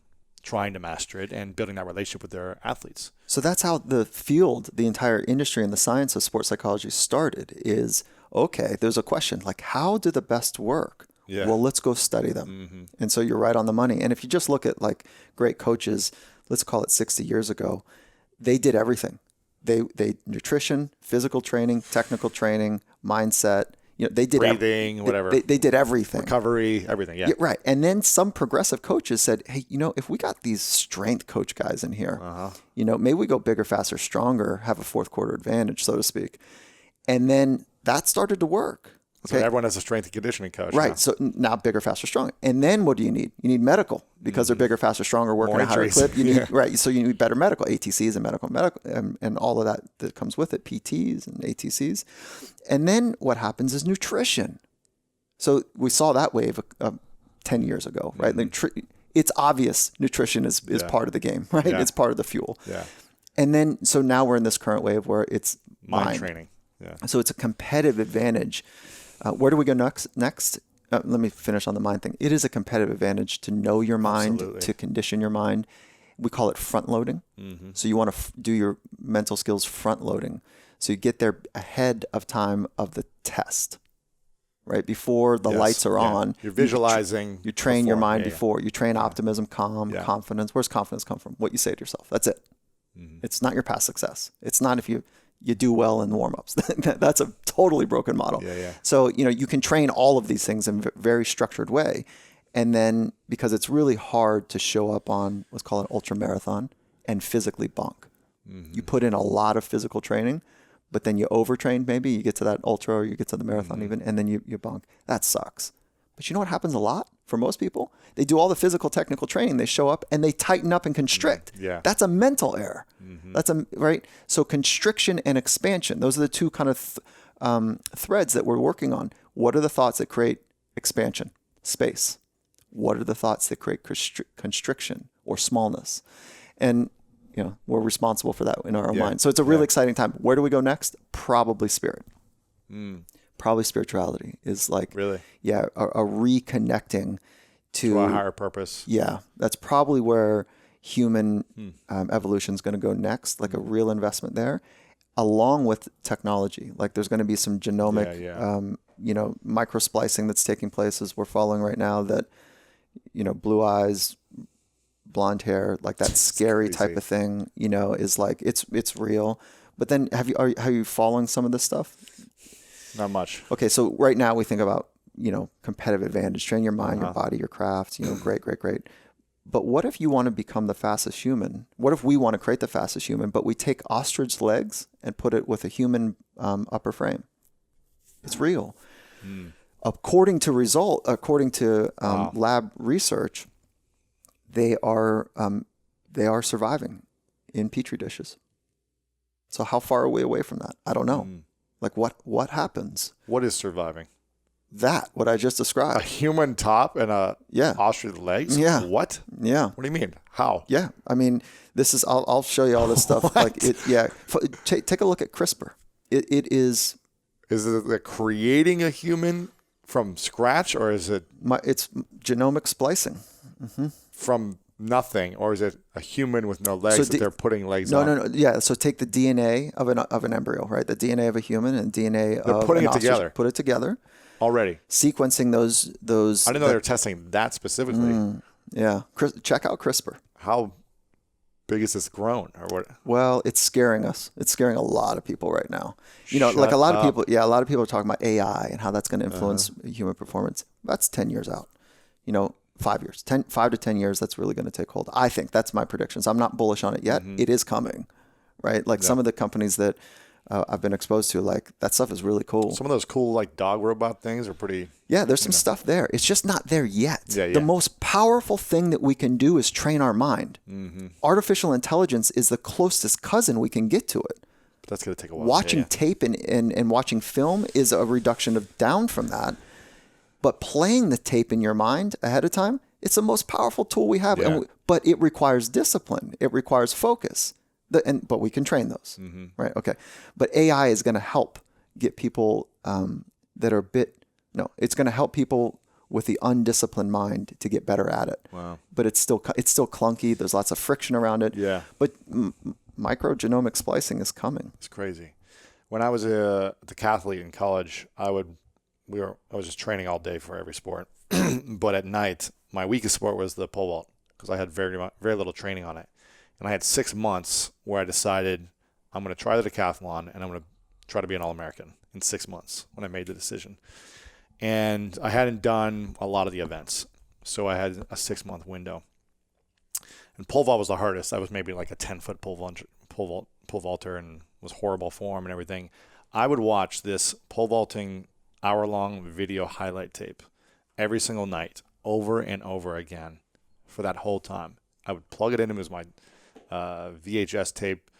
trying to master it and building that relationship with their athletes. So that's how the field, the entire industry and the science of sports psychology started is, okay, there's a question, how do the best work? Yeah. Well, let's go study them. Mm-hmm. And so you're right on the money. And if you just look at great coaches, let's call it 60 years ago, they did everything. They nutrition, physical training, technical training, mindset, they did breathing, whatever. They did everything. Recovery, everything. Yeah. Right. And then some progressive coaches said, hey, if we got these strength coach guys in here, maybe we go bigger, faster, stronger, have a fourth quarter advantage, so to speak. And then that started to work. Okay. So everyone has a strength and conditioning coach. Right. Now. So now bigger, faster, stronger. And then what do you need? You need medical because they're bigger, faster, stronger, working at a higher clip. You need, right. So you need better medical, ATCs and medical, and all of that comes with it, PTs and ATCs. And then what happens is nutrition. So we saw that wave 10 years ago, right? Mm-hmm. It's obvious nutrition is part of the game, right? Yeah. It's part of the fuel. Yeah. And then, so now we're in this current wave where it's mind training. Yeah. So it's a competitive advantage. Where do we go next? Let me finish on the mind thing. It is a competitive advantage to know your mind, to condition your mind. We call it front loading. Mm-hmm. So you want to do your mental skills front loading. So you get there ahead of time of the test, right? Before the lights are on. You're visualizing. You train your mind before. You train optimism, calm, confidence. Where's confidence come from? What you say to yourself. That's it. Mm-hmm. It's not your past success. It's not if you do well in warm-ups. That's a totally broken model. Yeah. So, you can train all of these things in a very structured way. And then because it's really hard to show up on what's called an ultra marathon and physically bonk. Mm-hmm. You put in a lot of physical training, but then you overtrain maybe, you get to that ultra or you get to the marathon even, and then you bonk. That sucks. But you know what happens a lot for most people? They do all the physical technical training. They show up and they tighten up and constrict. Yeah. That's a mental error. Mm-hmm. Right. So constriction and expansion, those are the two kind of threads that we're working on. What are the thoughts that create expansion, space? What are the thoughts that create constriction or smallness? And, we're responsible for that in our own mind. So it's a really exciting time. Where do we go next? Probably spirit. Probably spirituality is really, a reconnecting to a higher purpose. Yeah. That's probably where human evolution is going to go next, like a real investment there, along with technology. Like there's going to be some genomic, microsplicing that's taking place as we're following right now that, blue eyes, blonde hair, like that scary type of thing, is like, it's real. But then are you following some of this stuff? Not much. Okay. So right now we think about, competitive advantage, train your mind, your body, your craft, great. But what if you want to become the fastest human? What if we want to create the fastest human, but we take ostrich legs and put it with a human upper frame? It's real. According to lab research, they are surviving in petri dishes. So how far are we away from that? I don't know. Like what happens? What is surviving? What I just described. A human top and a ostrich legs? Yeah. What? Yeah. What do you mean? How? Yeah. I mean, this is, I'll show you all this stuff. Like take a look at CRISPR. It is. Is it like creating a human from scratch, or is it? It's genomic splicing. From nothing, or is it a human with no legs that they're putting legs on? No. Yeah. So take the DNA of an embryo, right? The DNA of a human and DNA they're of putting an it ostrich. together. Put it together. Already. Sequencing those. I didn't know they were testing that specifically. Yeah. Check out CRISPR. How big is this grown, or what? Well, it's scaring us. It's scaring a lot of people right now. Like a lot of people. Yeah, a lot of people are talking about AI and how that's going to influence human performance. That's 10 years out. 5 years, 5 to 10 years. That's really going to take hold. I think that's my predictions. I'm not bullish on it yet. It is coming, right? Like some of the companies that I've been exposed to, like that stuff is really cool. Some of those cool like dog robot things are pretty. Yeah, there's some stuff there. It's just not there yet. Yeah. The most powerful thing that we can do is train our mind. Artificial intelligence is the closest cousin we can get to it. But that's going to take a while. Watching tape and watching film is a reduction down from that. But playing the tape in your mind ahead of time, it's the most powerful tool we have. Yeah. But it requires discipline. It requires focus. But we can train those, right? Okay. But AI is going to help get people that are it's going to help people with the undisciplined mind to get better at it. Wow. But it's still clunky. There's lots of friction around it. Yeah. But microgenomic splicing is coming. It's crazy. When I was a decathlete in college, I was just training all day for every sport. But at night, my weakest sport was the pole vault because I had very little training on it. And I had 6 months where I decided I'm going to try the decathlon and I'm going to try to be an All-American in 6 months when I made the decision. And I hadn't done a lot of the events, so I had a 6-month window. And pole vault was the hardest. I was maybe like a 10-foot pole vaulter and was horrible form and everything. I would watch this pole vaulting hour-long video highlight tape every single night over and over again for that whole time. I would plug it in. It was my VHS tape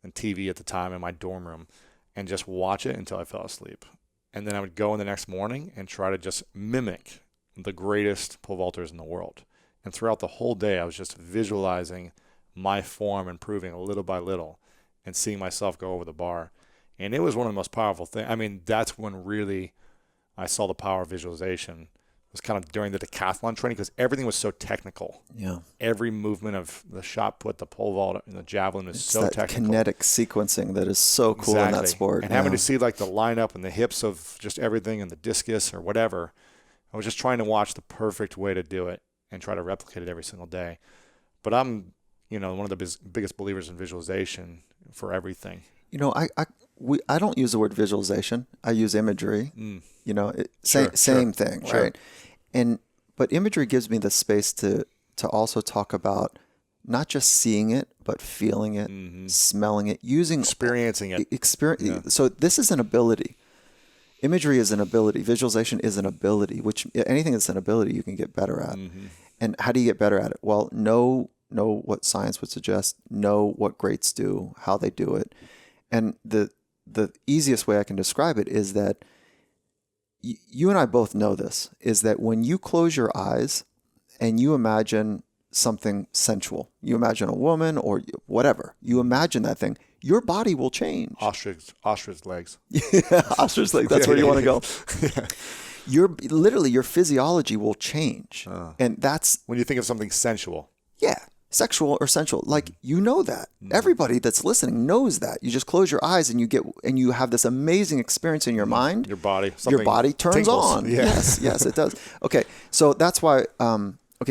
and TV at the time in my dorm room and just watch it until I fell asleep. And then I would go in the next morning and try to just mimic the greatest pole vaulters in the world. And throughout the whole day, I was just visualizing my form improving little by little and seeing myself go over the bar. And it was one of the most powerful things. I mean, that's when really I saw the power of visualization. It was kind of during the decathlon training because everything was so technical. Yeah. Every movement of the shot put, the pole vault, and the javelin is so that technical. Kinetic sequencing that is so cool in that sport. And having to see like the lineup and the hips of just everything and the discus or whatever. I was just trying to watch the perfect way to do it and try to replicate it every single day. But I'm, one of the biggest believers in visualization for everything. I don't use the word visualization. I use imagery. Same thing, sure. Right? But imagery gives me the space to also talk about not just seeing it, but feeling it, smelling it, experiencing it. Yeah. So this is an ability. Imagery is an ability. Visualization is an ability, which anything that's an ability you can get better at. And how do you get better at it? Well, know what science would suggest, know what greats do, how they do it. And the easiest way I can describe it is that you and I both know this, is that when you close your eyes and you imagine something sensual, you imagine a woman or whatever, you imagine that thing, your body will change. Ostrich legs. Yeah, ostrich legs. That's where you want to go. Yeah. Your physiology will change. And that's when you think of something sensual. Yeah. sexual or sensual. Like, you know that. Everybody that's listening knows that. You just close your eyes and you have this amazing experience in your mind. Your body turns tinkles. on. Yes, it does. Okay, so that's why.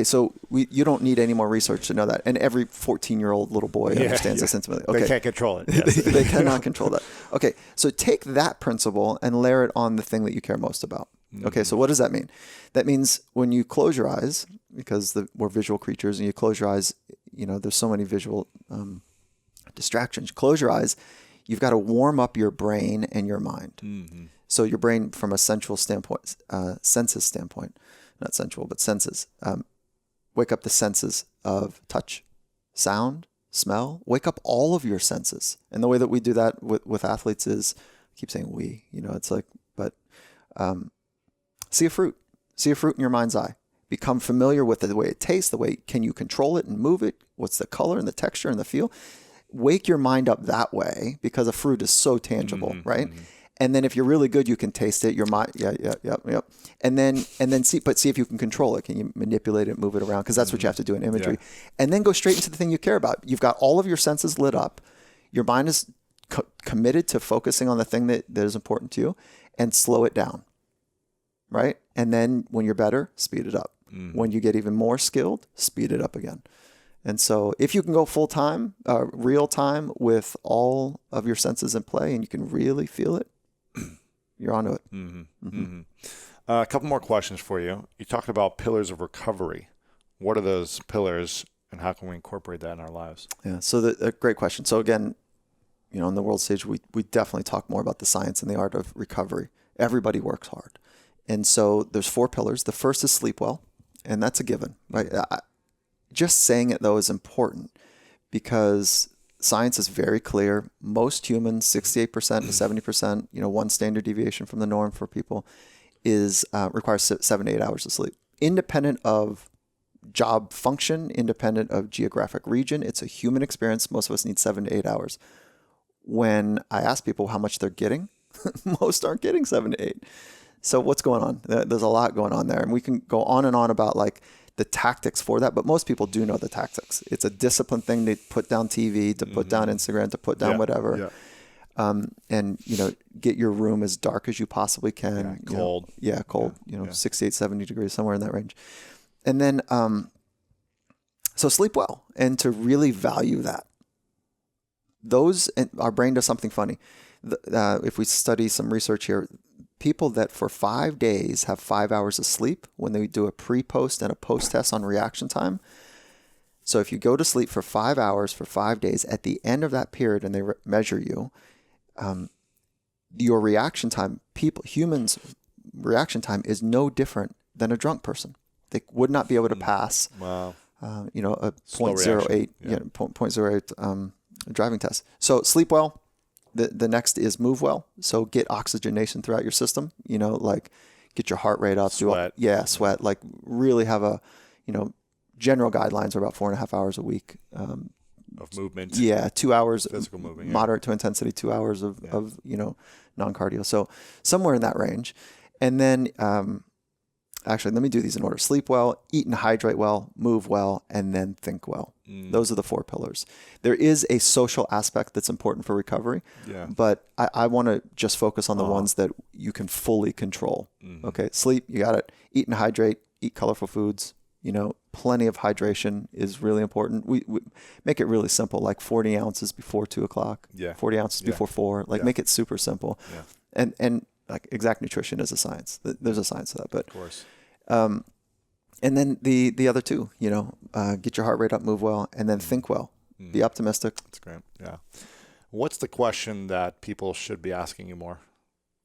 So you don't need any more research to know that, and every 14-year-old little boy understands this intimately. Okay, they can't control it. Yes. They cannot control that. Okay, so take that principle and layer it on the thing that you care most about. Okay, so what does that mean? That means when you close your eyes, because we're visual creatures, and you close your eyes, there's so many visual distractions. Close your eyes. You've got to warm up your brain and your mind. Mm-hmm. So your brain, from a sensual standpoint, senses standpoint, not sensual, but senses. Wake up the senses of touch, sound, smell. Wake up all of your senses. And the way that we do that with athletes is, I keep saying we, it's like, but see a fruit. See a fruit in your mind's eye. Become familiar with the way it tastes, can you control it and move it? What's the color and the texture and the feel? Wake your mind up that way, because a fruit is so tangible, right? Mm-hmm. And then if you're really good, you can taste it. Your mind, yep. And then see if you can control it. Can you manipulate it, move it around? Because that's what you have to do in imagery. Yeah. And then go straight into the thing you care about. You've got all of your senses lit up. Your mind is committed to focusing on the thing that is important to you, and slow it down, right? And then when you're better, speed it up. Mm-hmm. When you get even more skilled, speed it up again. And so if you can go full time, real time, with all of your senses in play, and you can really feel it, you're onto it. Mm-hmm. Mm-hmm. A couple more questions for you. You talked about pillars of recovery. What are those pillars, and how can we incorporate that in our lives? Yeah, so a great question. So again, on the world stage, we definitely talk more about the science and the art of recovery. Everybody works hard. And so there's 4 pillars. The first is sleep well, and that's a given, right? Just saying it, though, is important, because science is very clear. Most humans, 68% to 70%, one standard deviation from the norm for people, requires 7 to 8 hours of sleep. Independent of job function, independent of geographic region, it's a human experience. Most of us need 7 to 8 hours. When I ask people how much they're getting, most aren't getting 7 to 8. So what's going on? There's a lot going on there. And we can go on and on about the tactics for that, but most people do know the tactics. It's a discipline thing to put down TV, to put down Instagram, to put down whatever. Yeah. And, get your room as dark as you possibly can. Yeah, cold. Cold, 68, 70 degrees, somewhere in that range. And then, so sleep well, and to really value that. Our brain does something funny. If we study some research here, people that for 5 days have 5 hours of sleep, when they do a pre-post and a post test on reaction time. So if you go to sleep for 5 hours for 5 days, at the end of that period, and they measure you, your reaction time, humans' reaction time is no different than a drunk person. They would not be able to pass, a 0.08, 0.08 driving test. So sleep well. The next is move well. So get oxygenation throughout your system, get your heart rate up. Sweat. Sweat. Like, really have general guidelines are about 4.5 hours a week. Of movement. Yeah, 2 hours. Physical movement. Moderate to intensity, 2 hours of non-cardio. So somewhere in that range. And then, actually, let me do these in order. Sleep well, eat and hydrate well, move well, and then think well. Those are the 4 pillars. There is a social aspect that's important for recovery, but I want to just focus on the ones that you can fully control. Okay, sleep, you got it. Eat and hydrate, eat colorful foods. Plenty of hydration is really important. We make it really simple, like 40 ounces before 2 o'clock, 40 ounces before 4. Make it super simple. Yeah. And like, exact nutrition is a science. There's a science to that, but of course. And then the other 2, get your heart rate up, move well, and then think well. Be optimistic. That's great. Yeah. What's the question that people should be asking you more,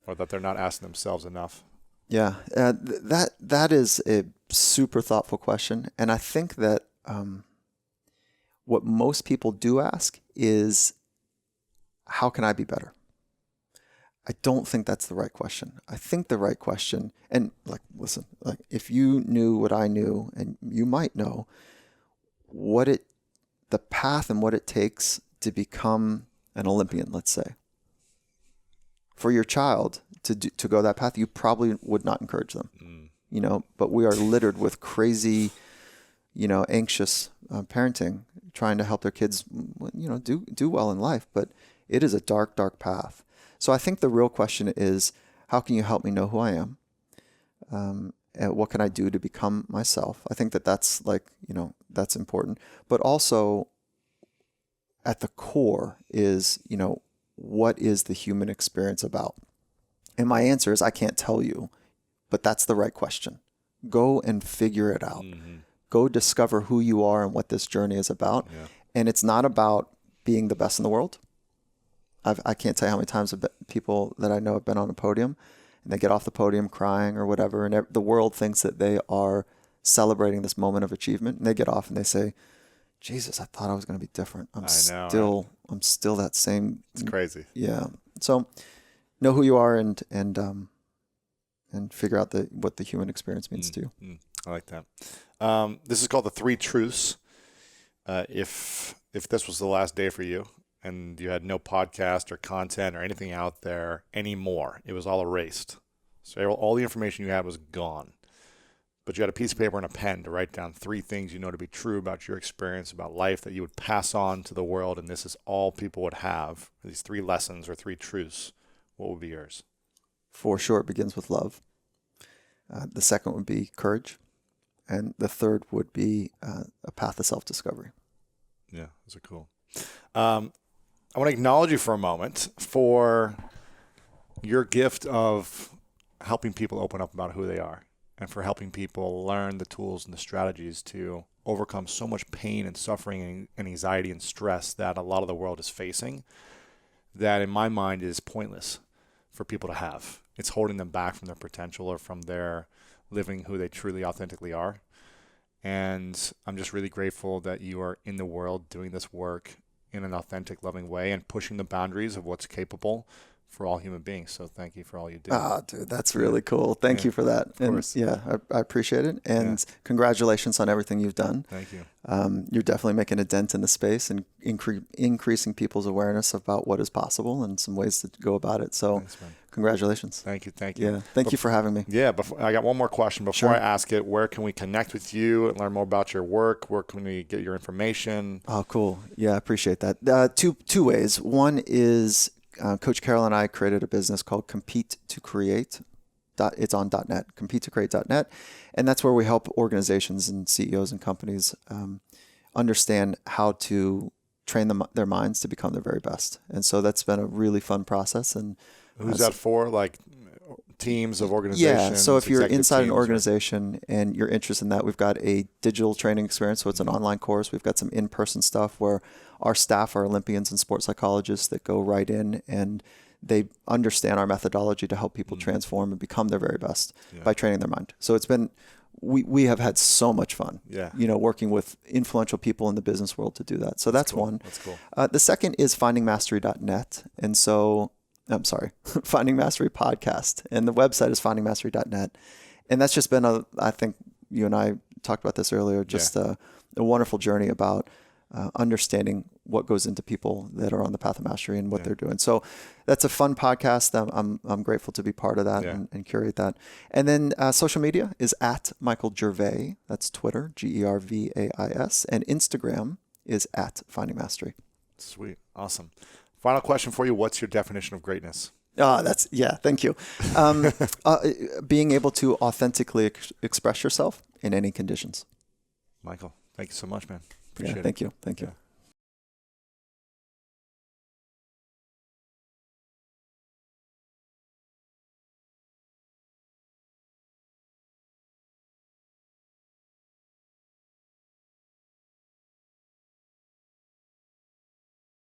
or that they're not asking themselves enough? Yeah, that is a super thoughtful question, and I think that what most people do ask is, how can I be better? I don't think that's the right question. I think the right question, and listen, if you knew what I knew, and you might know the path and what it takes to become an Olympian, let's say. For your child to go that path, you probably would not encourage them, but we are littered with crazy, anxious parenting, trying to help their kids, do well in life. But it is a dark, dark path. So I think the real question is, how can you help me know who I am? And what can I do to become myself? I think that's that's important. But also at the core is, what is the human experience about? And my answer is, I can't tell you, but that's the right question. Go and figure it out. Mm-hmm. Go discover who you are and what this journey is about. Yeah. And it's not about being the best in the world. I can't tell you how many times people that I know have been on a podium and they get off the podium crying or whatever, and the world thinks that they are celebrating this moment of achievement, and they get off and they say, Jesus, I thought I was going to be different. I'm still that same. It's crazy. Yeah. So know who you are and figure out what the human experience means to you. I like that. This is called the 3 truths. If this was the last day for you and you had no podcast or content or anything out there anymore, it was all erased. So all the information you had was gone. But you had a piece of paper and a pen to write down 3 things you know to be true about your experience, about life, that you would pass on to the world, and this is all people would have, these 3 lessons or 3 truths. What would be yours? For sure, it begins with love. The second would be courage. And the third would be a path of self-discovery. Yeah, those are cool. I want to acknowledge you for a moment for your gift of helping people open up about who they are, and for helping people learn the tools and the strategies to overcome so much pain and suffering and anxiety and stress that a lot of the world is facing, that in my mind is pointless for people to have. It's holding them back from their potential or from their living who they truly authentically are. And I'm just really grateful that you are in the world doing this work in an authentic, loving way and pushing the boundaries of what's capable for all human beings. So thank you for all you do. Dude, that's really cool. Thank you for that. Of course. And I appreciate it. And congratulations on everything you've done. Thank you. You're definitely making a dent in the space and increasing people's awareness about what is possible and some ways to go about it. So thanks, congratulations. Thank you. Yeah. Thank you for having me. Yeah. I got one more question before I ask it. Where can we connect with you and learn more about your work? Where can we get your information? Oh, cool. Yeah, I appreciate that. Two ways. One is Coach Carol and I created a business called Compete to Create. It's on .net, competetocreate.net. And that's where we help organizations and CEOs and companies understand how to train their minds to become their very best. And so that's been a really fun process. And who's that for? Like teams of organizations? Yeah. So if you're inside an organization and you're interested in that, we've got a digital training experience. So it's an online course. We've got some in-person stuff where our staff are Olympians and sports psychologists that go right in and they understand our methodology to help people transform and become their very best by training their mind. So it's been, we have had so much fun, working with influential people in the business world to do that. So that's cool. one. That's cool. The second is findingmastery.net. And so, I'm sorry, Finding Mastery Podcast. And the website is findingmastery.net. And that's just been I think you and I talked about this earlier, just a wonderful journey about understanding what goes into people that are on the path of mastery and what they're doing. So that's a fun podcast. I'm grateful to be part of that and curate that. And then social media is at Michael Gervais. That's Twitter, Gervais. And Instagram is at Finding Mastery. Sweet. Awesome. Final question for you. What's your definition of greatness? Thank you. Being able to authentically express yourself in any conditions. Michael, thank you so much, man. Appreciate it. Thank you. Thank you.